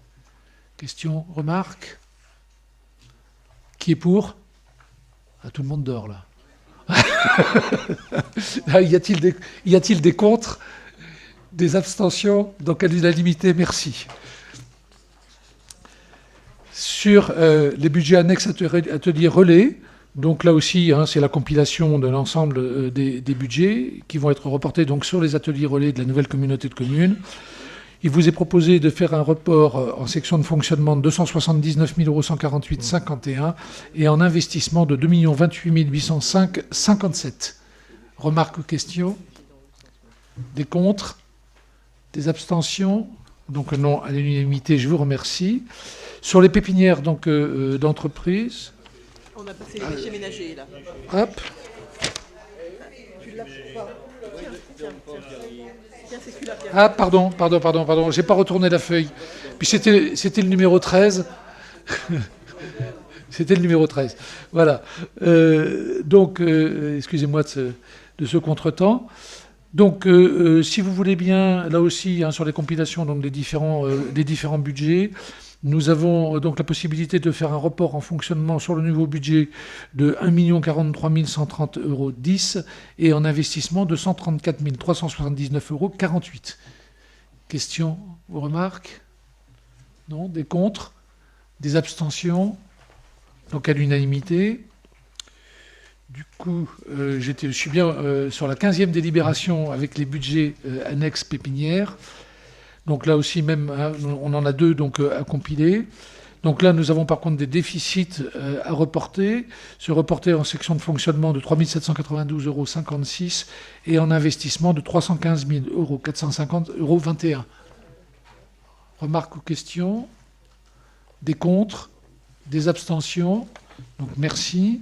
Question, remarque? Qui est pour? Ah, tout le monde dort là. Y a-t-il des contre? Des abstentions? Donc à l'unanimité, merci. Sur les budgets annexes ateliers relais, donc là aussi, hein, c'est la compilation de l'ensemble des budgets qui vont être reportés donc, sur les ateliers relais de la nouvelle communauté de communes. Il vous est proposé de faire un report en section de fonctionnement de 279 148,51 € et en investissement de 2 028 805,57 €. Remarques ou questions? Des contre? Des abstentions? Donc non à l'unanimité, je vous remercie. Sur les pépinières d'entreprise. On a passé les déchets ménagers, là. Hop. Tu l'as pas. Tiens, c'est celui-là. Ah, pardon. J'ai pas retourné la feuille. Puis c'était le numéro 13. C'était le numéro 13. Voilà. Excusez-moi de ce contretemps. Donc, si vous voulez bien, là aussi, hein, sur les compilations donc, des différents budgets, nous avons donc la possibilité de faire un report en fonctionnement sur le nouveau budget de 1 043 130,10 € et en investissement de 134 379,48 €. Questions ou remarques? Non? Des contre? Des abstentions? Donc à l'unanimité. Du coup, je suis bien sur la 15e délibération avec les budgets annexes pépinières. Donc là aussi, même, hein, on en a deux donc, à compiler. Donc là, nous avons par contre des déficits à reporter. Se reporter en section de fonctionnement de 3 792,56 € et en investissement de 315 450,21 €. Remarques ou questions? Des contre? Des abstentions? Donc merci.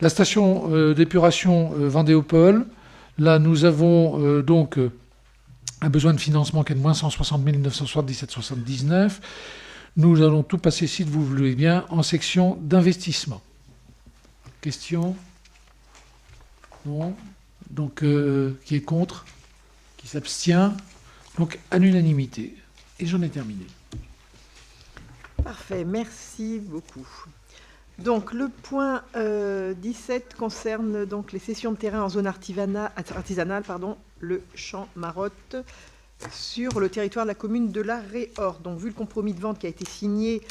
La station d'épuration Vendéopole. Là, nous avons donc un besoin de financement qui est de moins 160 977,79 €. Nous allons tout passer, si vous voulez bien, en section d'investissement. Question? Non? Donc, qui est contre? Qui s'abstient? Donc, à l'unanimité. Et j'en ai terminé. Parfait, merci beaucoup. Donc, le point 17 concerne donc, les cessions de terrain en zone artisanale, le champ Marotte, sur le territoire de la commune de La Réorte. Donc, vu le compromis de vente qui a été signé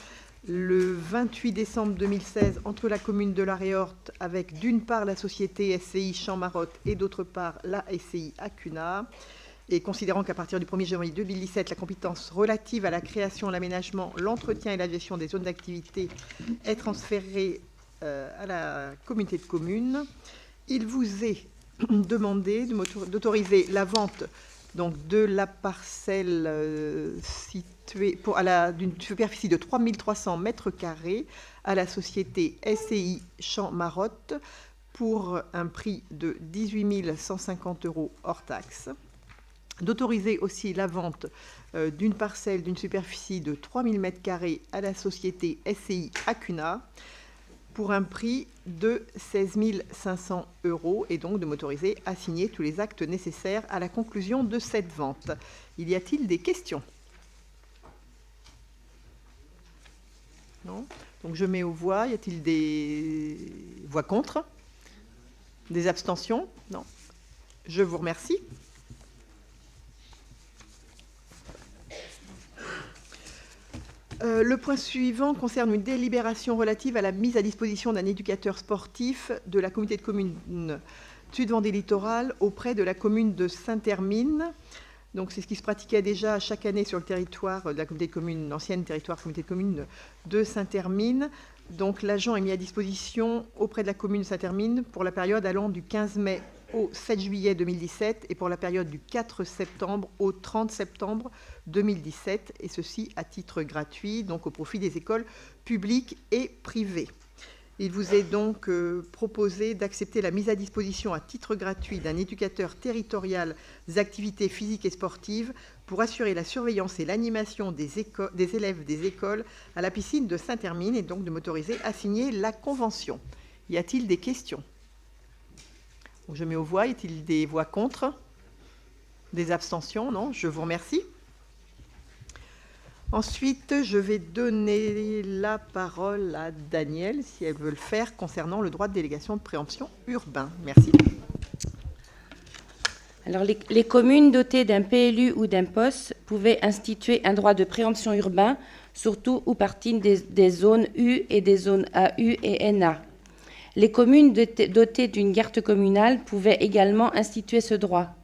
le 28 décembre 2016 entre la commune de La Réorte avec d'une part la société SCI Champ Marotte et d'autre part la SCI Acuna, et considérant qu'à partir du 1er janvier 2017, la compétence relative à la création, l'aménagement, l'entretien et la gestion des zones d'activité est transférée à la communauté de communes, il vous est demandé d'autoriser la vente donc, de la parcelle située d'une superficie de 3 300 m² à la société SCI Champ Marotte pour un prix de 18 150 € hors taxe. D'autoriser aussi la vente d'une parcelle d'une superficie de 3 000 m² à la société SCI Acuna pour un prix de 16 500 € et donc de m'autoriser à signer tous les actes nécessaires à la conclusion de cette vente. Y a-t-il des questions? Non? Donc je mets aux voix. Y a-t-il des voix contre? Des abstentions? Non. Je vous remercie. Le point suivant concerne une délibération relative à la mise à disposition d'un éducateur sportif de la communauté de communes Sud-Vendée Littoral auprès de la commune de Saint-Hermine. Donc, c'est ce qui se pratiquait déjà chaque année sur le territoire de la communauté de communes, l'ancienne territoire communauté de communes de Saint-Hermine. Donc, l'agent est mis à disposition auprès de la commune de Saint-Hermine pour la période allant du 15 mai au 7 juillet 2017 et pour la période du 4 septembre au 30 septembre 2017, et ceci à titre gratuit, donc au profit des écoles publiques et privées. Il vous est donc proposé d'accepter la mise à disposition à titre gratuit d'un éducateur territorial des activités physiques et sportives pour assurer la surveillance et l'animation des élèves des écoles à la piscine de Saint-Hermine et donc de m'autoriser à signer la convention. Y a-t-il des questions? Je mets aux voix. Y a-t-il des voix contre? Des abstentions? Non. Je vous remercie. Ensuite, je vais donner la parole à Danielle, si elle veut le faire, concernant le droit de délégation de préemption urbain. Merci. Alors, les communes dotées d'un PLU ou d'un POS pouvaient instituer un droit de préemption urbain sur tout ou partie des zones U et des zones AU et NA. Les communes dotées d'une carte communale pouvaient également instituer ce droit.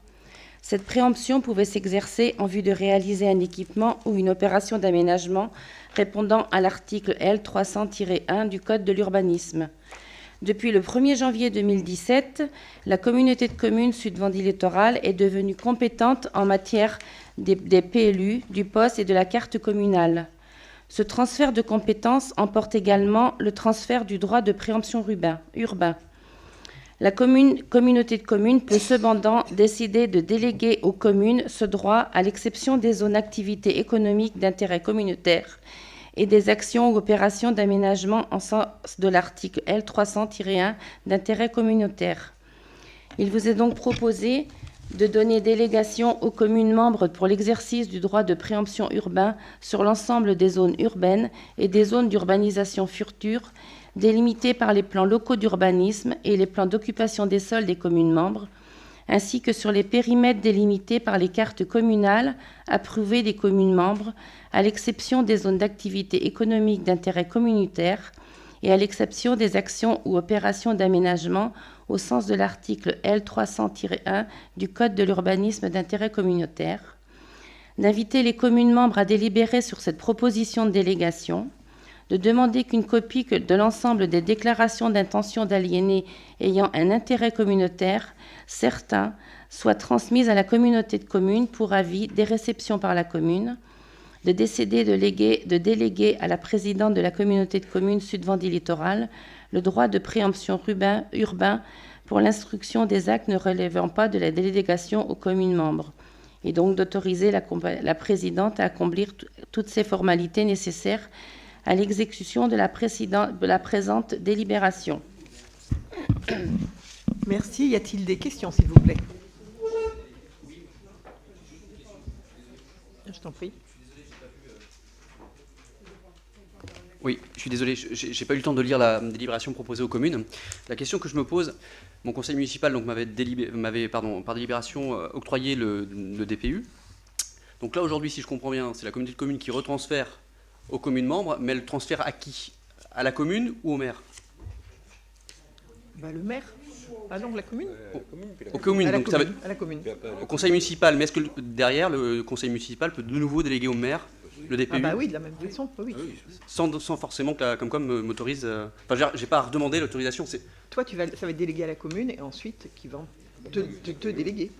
Cette préemption pouvait s'exercer en vue de réaliser un équipement ou une opération d'aménagement répondant à l'article L. 300-1 du Code de l'urbanisme. Depuis le 1er janvier 2017, la communauté de communes Sud-Vendée Littoral est devenue compétente en matière des PLU, du POS et de la carte communale. Ce transfert de compétences emporte également le transfert du droit de préemption urbain. La communauté de communes peut cependant décider de déléguer aux communes ce droit à l'exception des zones d'activité économique d'intérêt communautaire et des actions ou opérations d'aménagement en sens de l'article L. 300-1 d'intérêt communautaire. Il vous est donc proposé de donner délégation aux communes membres pour l'exercice du droit de préemption urbain sur l'ensemble des zones urbaines et des zones d'urbanisation future délimitées par les plans locaux d'urbanisme et les plans d'occupation des sols des communes membres, ainsi que sur les périmètres délimités par les cartes communales approuvées des communes membres, à l'exception des zones d'activité économique d'intérêt communautaire et à l'exception des actions ou opérations d'aménagement au sens de l'article L. 300-1 du Code de l'urbanisme d'intérêt communautaire, d'inviter les communes membres à délibérer sur cette proposition de délégation, de demander qu'une copie de l'ensemble des déclarations d'intention d'aliéner ayant un intérêt communautaire certain soit transmise à la communauté de communes pour avis des réceptions par la commune, de déléguer à la présidente de la communauté de communes Sud-Vendée Littoral le droit de préemption urbain pour l'instruction des actes ne relevant pas de la délégation aux communes membres, et donc d'autoriser la présidente à accomplir toutes ces formalités nécessaires à l'exécution de la présente délibération. Merci. Y a-t-il des questions, s'il vous plaît? Je t'en prie. Oui, je suis désolé, je n'ai pas eu le temps de lire la délibération proposée aux communes. La question que je me pose, mon conseil municipal donc, m'avait par délibération octroyé le DPU. Donc là, aujourd'hui, si je comprends bien, c'est la communauté de communes qui retransfère aux communes membres, mais elle transfère à qui? À la commune ou au maire? Le maire. Ah non, la commune. Aux communes, donc ça va à la commune. au conseil municipal. Mais est-ce que derrière, le conseil municipal peut de nouveau déléguer au maire le DPU? Ah bah oui, de la même façon, oui. Sans forcément que la Comcom m'autorise... Enfin, j'ai pas à redemander l'autorisation. Toi, ça va être délégué à la commune et ensuite qui va te déléguer.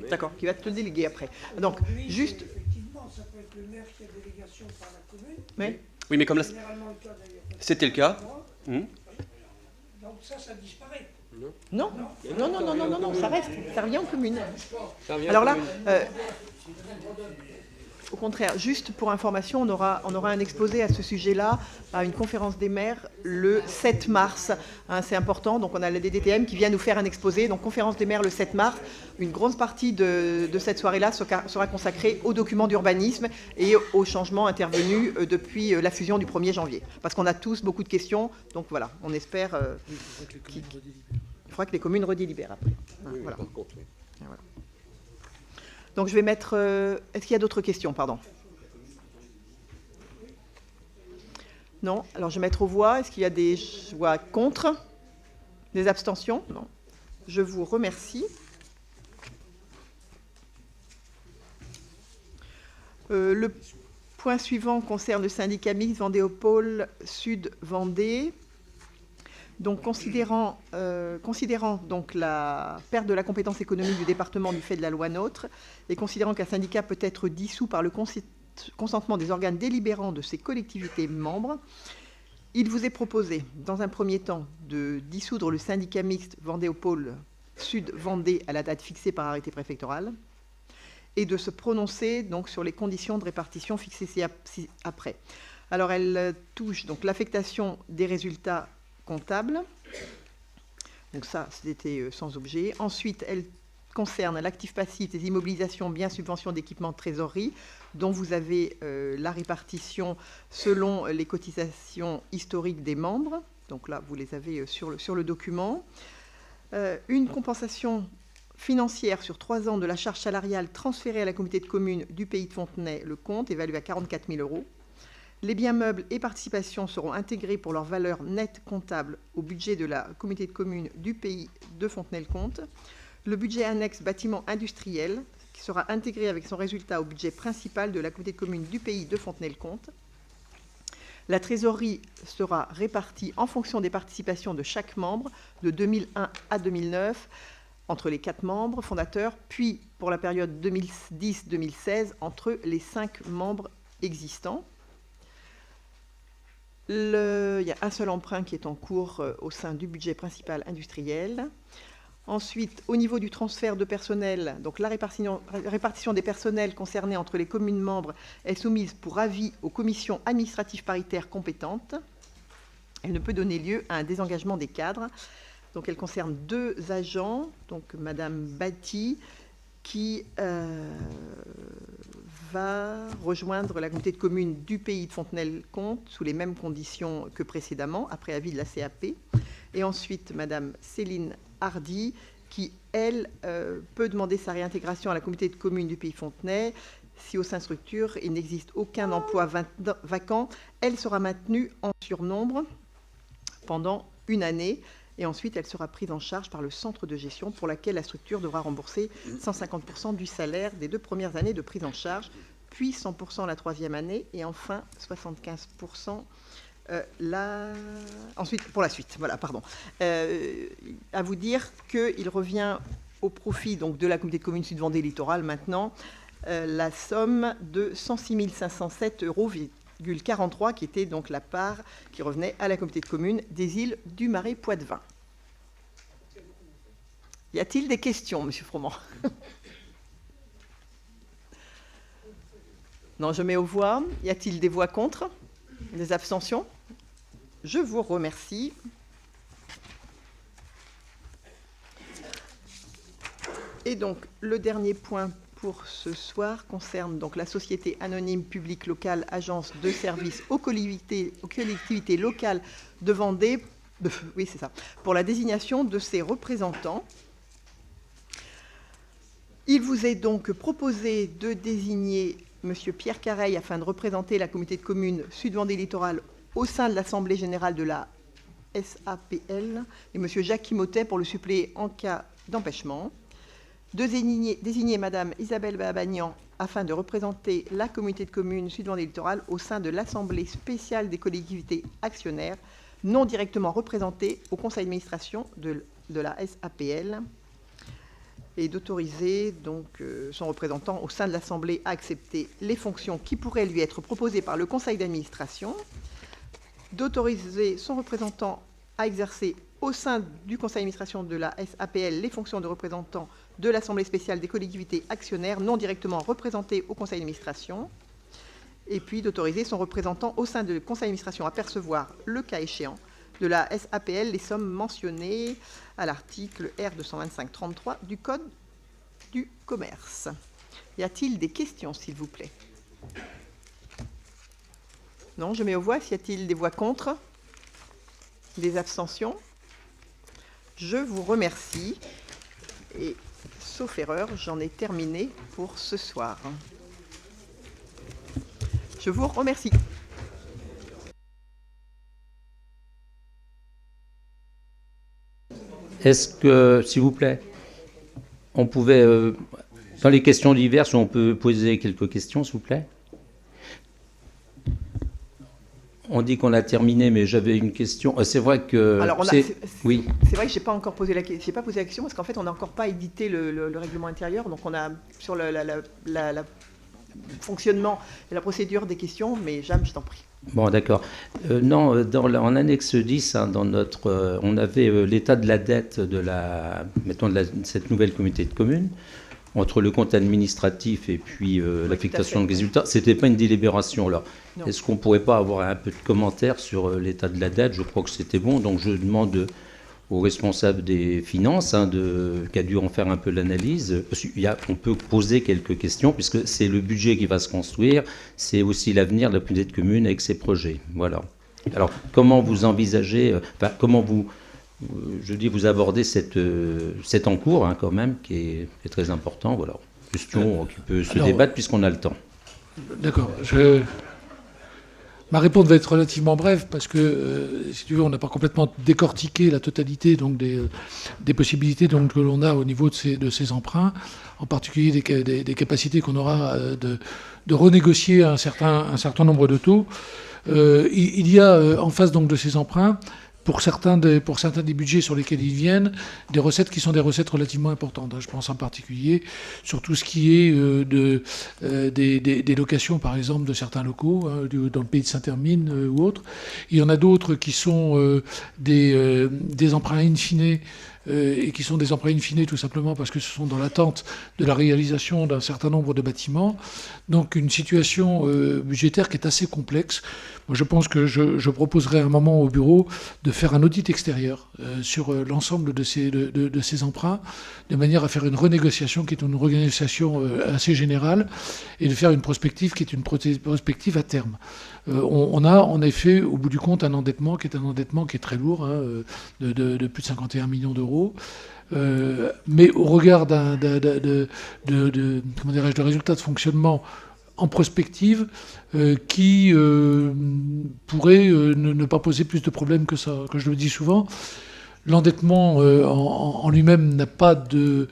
D'accord. Qui va te déléguer après. Donc, juste... Effectivement, ça peut être le maire qui a délégation par la commune. Oui, mais comme là, c'était le cas. Donc ça disparaît. Non, ça reste. Ça revient aux communes. Alors là... Au contraire, juste pour information, on aura un exposé à ce sujet-là, à une conférence des maires le 7 mars. C'est important, donc on a la DDTM qui vient nous faire un exposé. Donc conférence des maires le 7 mars. Une grande partie de cette soirée-là sera consacrée aux documents d'urbanisme et aux changements intervenus depuis la fusion du 1er janvier. Parce qu'on a tous beaucoup de questions, donc voilà, on espère qu'il faudra que les communes redélibèrent après. Voilà. Voilà. Donc je vais mettre... Est-ce qu'il y a d'autres questions, pardon? Non. Alors je vais mettre aux voix. Est-ce qu'il y a des voix contre? Des abstentions? Non. Je vous remercie. Le point suivant concerne le syndicat mixte Vendéopole Sud-Vendée. Donc, considérant donc la perte de la compétence économique du département du fait de la loi NOTRe, et considérant qu'un syndicat peut être dissous par le consentement des organes délibérants de ses collectivités membres, Il vous est proposé, dans un premier temps, de dissoudre le syndicat mixte Vendée-au-Pôle Sud-Vendée à la date fixée par arrêté préfectoral et de se prononcer donc sur les conditions de répartition fixées ci-après. Alors, elle touche donc l'affectation des résultats comptables. Donc ça, c'était sans objet. Ensuite, elle concerne l'actif passif des immobilisations, biens, subventions d'équipement de trésorerie, dont vous avez la répartition selon les cotisations historiques des membres. Donc là, vous les avez sur le document. Une compensation financière sur 3 ans de la charge salariale transférée à la communauté de communes du Pays de Fontenay-le-Comte, évaluée à 44 000 €. Les biens meubles et participations seront intégrés pour leur valeur nette comptable au budget de la communauté de communes du Pays de Fontenay-le-Comte. Le budget annexe bâtiment industriel, qui sera intégré avec son résultat au budget principal de la communauté de communes du Pays de Fontenay-le-Comte. La trésorerie sera répartie en fonction des participations de chaque membre de 2001 à 2009 entre les 4 membres fondateurs, puis pour la période 2010-2016 entre les 5 membres existants. Il y a un seul emprunt qui est en cours au sein du budget principal industriel. Ensuite, au niveau du transfert de personnel, donc la répartition des personnels concernés entre les communes membres est soumise pour avis aux commissions administratives paritaires compétentes. Elle ne peut donner lieu à un désengagement des cadres. Donc, elle concerne 2 agents, donc Madame Batti, qui va rejoindre la communauté de communes du Pays de Fontenay-le-Comte sous les mêmes conditions que précédemment, après avis de la CAP. Et ensuite, Madame Céline Hardy, qui, elle, peut demander sa réintégration à la communauté de communes du Pays de Fontenay. Si au sein de structure, il n'existe aucun emploi vacant, elle sera maintenue en surnombre pendant 1 année. Et ensuite, elle sera prise en charge par le centre de gestion pour laquelle la structure devra rembourser 150% du salaire des 2 premières années de prise en charge, puis 100% la 3e année et enfin 75% ensuite pour la suite. Voilà, pardon. À vous dire qu'il revient au profit donc, de la communauté de communes Sud-Vendée Littoral maintenant la somme de 106 507 €, qui était donc la part qui revenait à la communauté de communes des îles du Marais Poitevin. Y a-t-il des questions, Monsieur Froment? Non, je mets aux voix. Y a-t-il des voix contre? Des abstentions? Je vous remercie. Et donc, le dernier point pour ce soir concerne donc la société anonyme publique locale agence de services aux collectivités locales de Vendée, oui c'est ça, pour la désignation de ses représentants. Il vous est donc proposé de désigner M. Pierre Careil afin de représenter la communauté de communes Sud-Vendée Littoral au sein de l'Assemblée générale de la SAPL et M. Jacques Quimotet pour le suppléer en cas d'empêchement. Désigner Mme Isabelle Babagnan afin de représenter la communauté de communes Sud-Vendée Littoral au sein de l'Assemblée spéciale des collectivités actionnaires non directement représentées au conseil d'administration de la SAPL et d'autoriser donc son représentant au sein de l'Assemblée à accepter les fonctions qui pourraient lui être proposées par le conseil d'administration, d'autoriser son représentant à exercer au sein du conseil d'administration de la SAPL les fonctions de représentant de l'Assemblée spéciale des collectivités actionnaires non directement représentées au conseil d'administration, et puis d'autoriser son représentant au sein du conseil d'administration à percevoir, le cas échéant, de la SAPL les sommes mentionnées à l'article R225-33 du Code du commerce. Y a-t-il des questions, s'il vous plaît? Non, je mets aux voix. Y a-t-il des voix contre? Des abstentions? Je vous remercie. Et, sauf erreur, j'en ai terminé pour ce soir. Je vous remercie. Est-ce que, s'il vous plaît, on pouvait, dans les questions diverses, on peut poser quelques questions, s'il vous plaît? On dit qu'on a terminé, mais j'avais une question. C'est vrai que... Alors, oui. C'est vrai que je n'ai pas encore posé la question. J'ai pas posé la question parce qu'en fait, on n'a encore pas édité le règlement intérieur. Donc, on a sur la fonctionnement et la procédure des questions, mais Jeanne, je t'en prie. Bon, d'accord. Non, en annexe 10, hein, on avait l'état de la dette de cette nouvelle communauté de communes, entre le compte administratif et puis l'affectation de résultats. Ce n'était pas une délibération. Alors, est-ce qu'on ne pourrait pas avoir un peu de commentaires sur l'état de la dette? Je crois que c'était bon. Donc, je demande au responsable des finances qui a dû en faire un peu l'analyse. On peut poser quelques questions, puisque c'est le budget qui va se construire. C'est aussi l'avenir de la communauté de communes avec ses projets. Voilà. Alors, comment vous envisagez, vous abordez cet encours, hein, quand même, qui est très important. Voilà. Question qui peut se débattre puisqu'on a le temps. D'accord. Ma réponse va être relativement brève parce que, si tu veux, on n'a pas complètement décortiqué la totalité donc, des possibilités donc, que l'on a au niveau de ces emprunts, en particulier des capacités qu'on aura de renégocier un certain nombre de taux. Il y a en face donc, de ces emprunts, pour certains des budgets sur lesquels ils viennent, des recettes qui sont des recettes relativement importantes. Je pense en particulier sur tout ce qui est des locations, par exemple, de certains locaux, hein, dans le pays de Saint-Hermine ou autres. Il y en a d'autres qui sont des emprunts in fine, et qui sont des emprunts in fine tout simplement parce que ce sont dans l'attente de la réalisation d'un certain nombre de bâtiments. Donc une situation budgétaire qui est assez complexe. Moi, je pense que je proposerai à un moment au bureau de faire un audit extérieur sur l'ensemble de ces emprunts, de manière à faire une renégociation qui est une renégociation assez générale et de faire une prospective qui est une prospective à terme. On a en effet au bout du compte un endettement qui est très lourd, hein, de plus de 51 millions d'euros. Mais au regard de résultats de fonctionnement en prospective qui pourrait ne pas poser plus de problèmes que ça. Que je le dis souvent, l'endettement en lui-même n'a pas de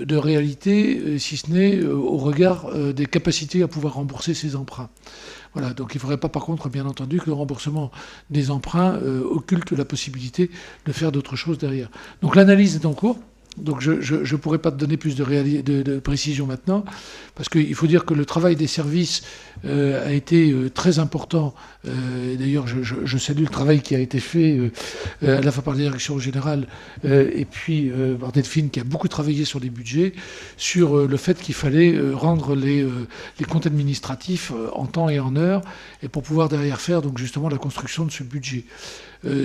réalité, si ce n'est au regard des capacités à pouvoir rembourser ses emprunts. Voilà, donc il ne faudrait pas, par contre, bien entendu, que le remboursement des emprunts occulte la possibilité de faire d'autres choses derrière. Donc l'analyse est en cours. Donc je ne pourrais pas te donner plus de précision maintenant, parce qu'il faut dire que le travail des services a été très important. D'ailleurs, je salue le travail qui a été fait à la fois par la direction générale et puis par Delphine, qui a beaucoup travaillé sur les budgets, sur le fait qu'il fallait rendre les comptes administratifs en temps et en heure, et pour pouvoir derrière faire donc justement la construction de ce budget.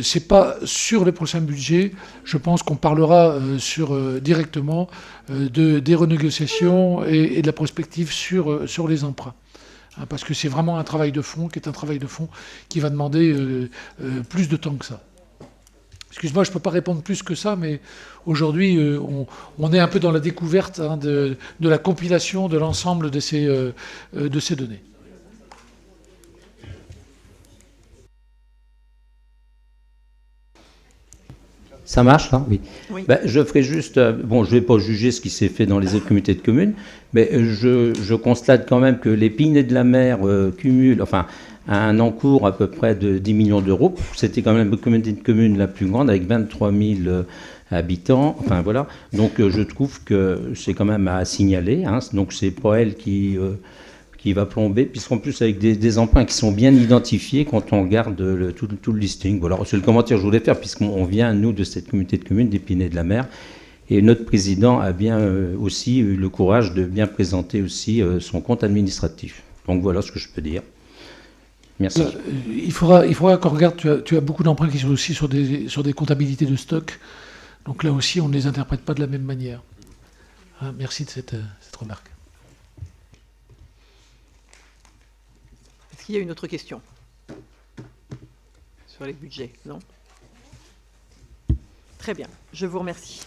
C'est pas sur les prochains budgets, je pense qu'on parlera directement des renégociations et de la prospective sur les emprunts. Hein, parce que c'est vraiment un travail de fond qui va demander plus de temps que ça. Excuse-moi, je ne peux pas répondre plus que ça, mais aujourd'hui, on est un peu dans la découverte, hein, de la compilation de l'ensemble de ces données. Ça marche, là? Oui. Oui. Ben, je ferai juste... je ne vais pas juger ce qui s'est fait dans les autres communautés de communes, mais je constate quand même que les Pinets de la Mer cumulent, enfin, un encours à peu près de 10 millions d'euros. C'était quand même la communauté de communes la plus grande, avec 23 000 habitants. Enfin, voilà. Donc, je trouve que c'est quand même à signaler. Hein. Donc, c'est pas elle qui va plomber, puisqu'en plus avec des emprunts qui sont bien identifiés quand on regarde tout le listing. Voilà, c'est le commentaire que je voulais faire, puisqu'on vient, nous, de cette communauté de communes des Pinets de la Mer, et notre président a bien aussi eu le courage de bien présenter aussi son compte administratif. Donc voilà ce que je peux dire. Merci. Il faudra qu'on regarde, tu as beaucoup d'emprunts qui sont aussi sur des comptabilités de stock, donc là aussi on ne les interprète pas de la même manière. Hein, merci de cette remarque. Est-ce qu'il y a une autre question sur les budgets? Non? Très bien, je vous remercie.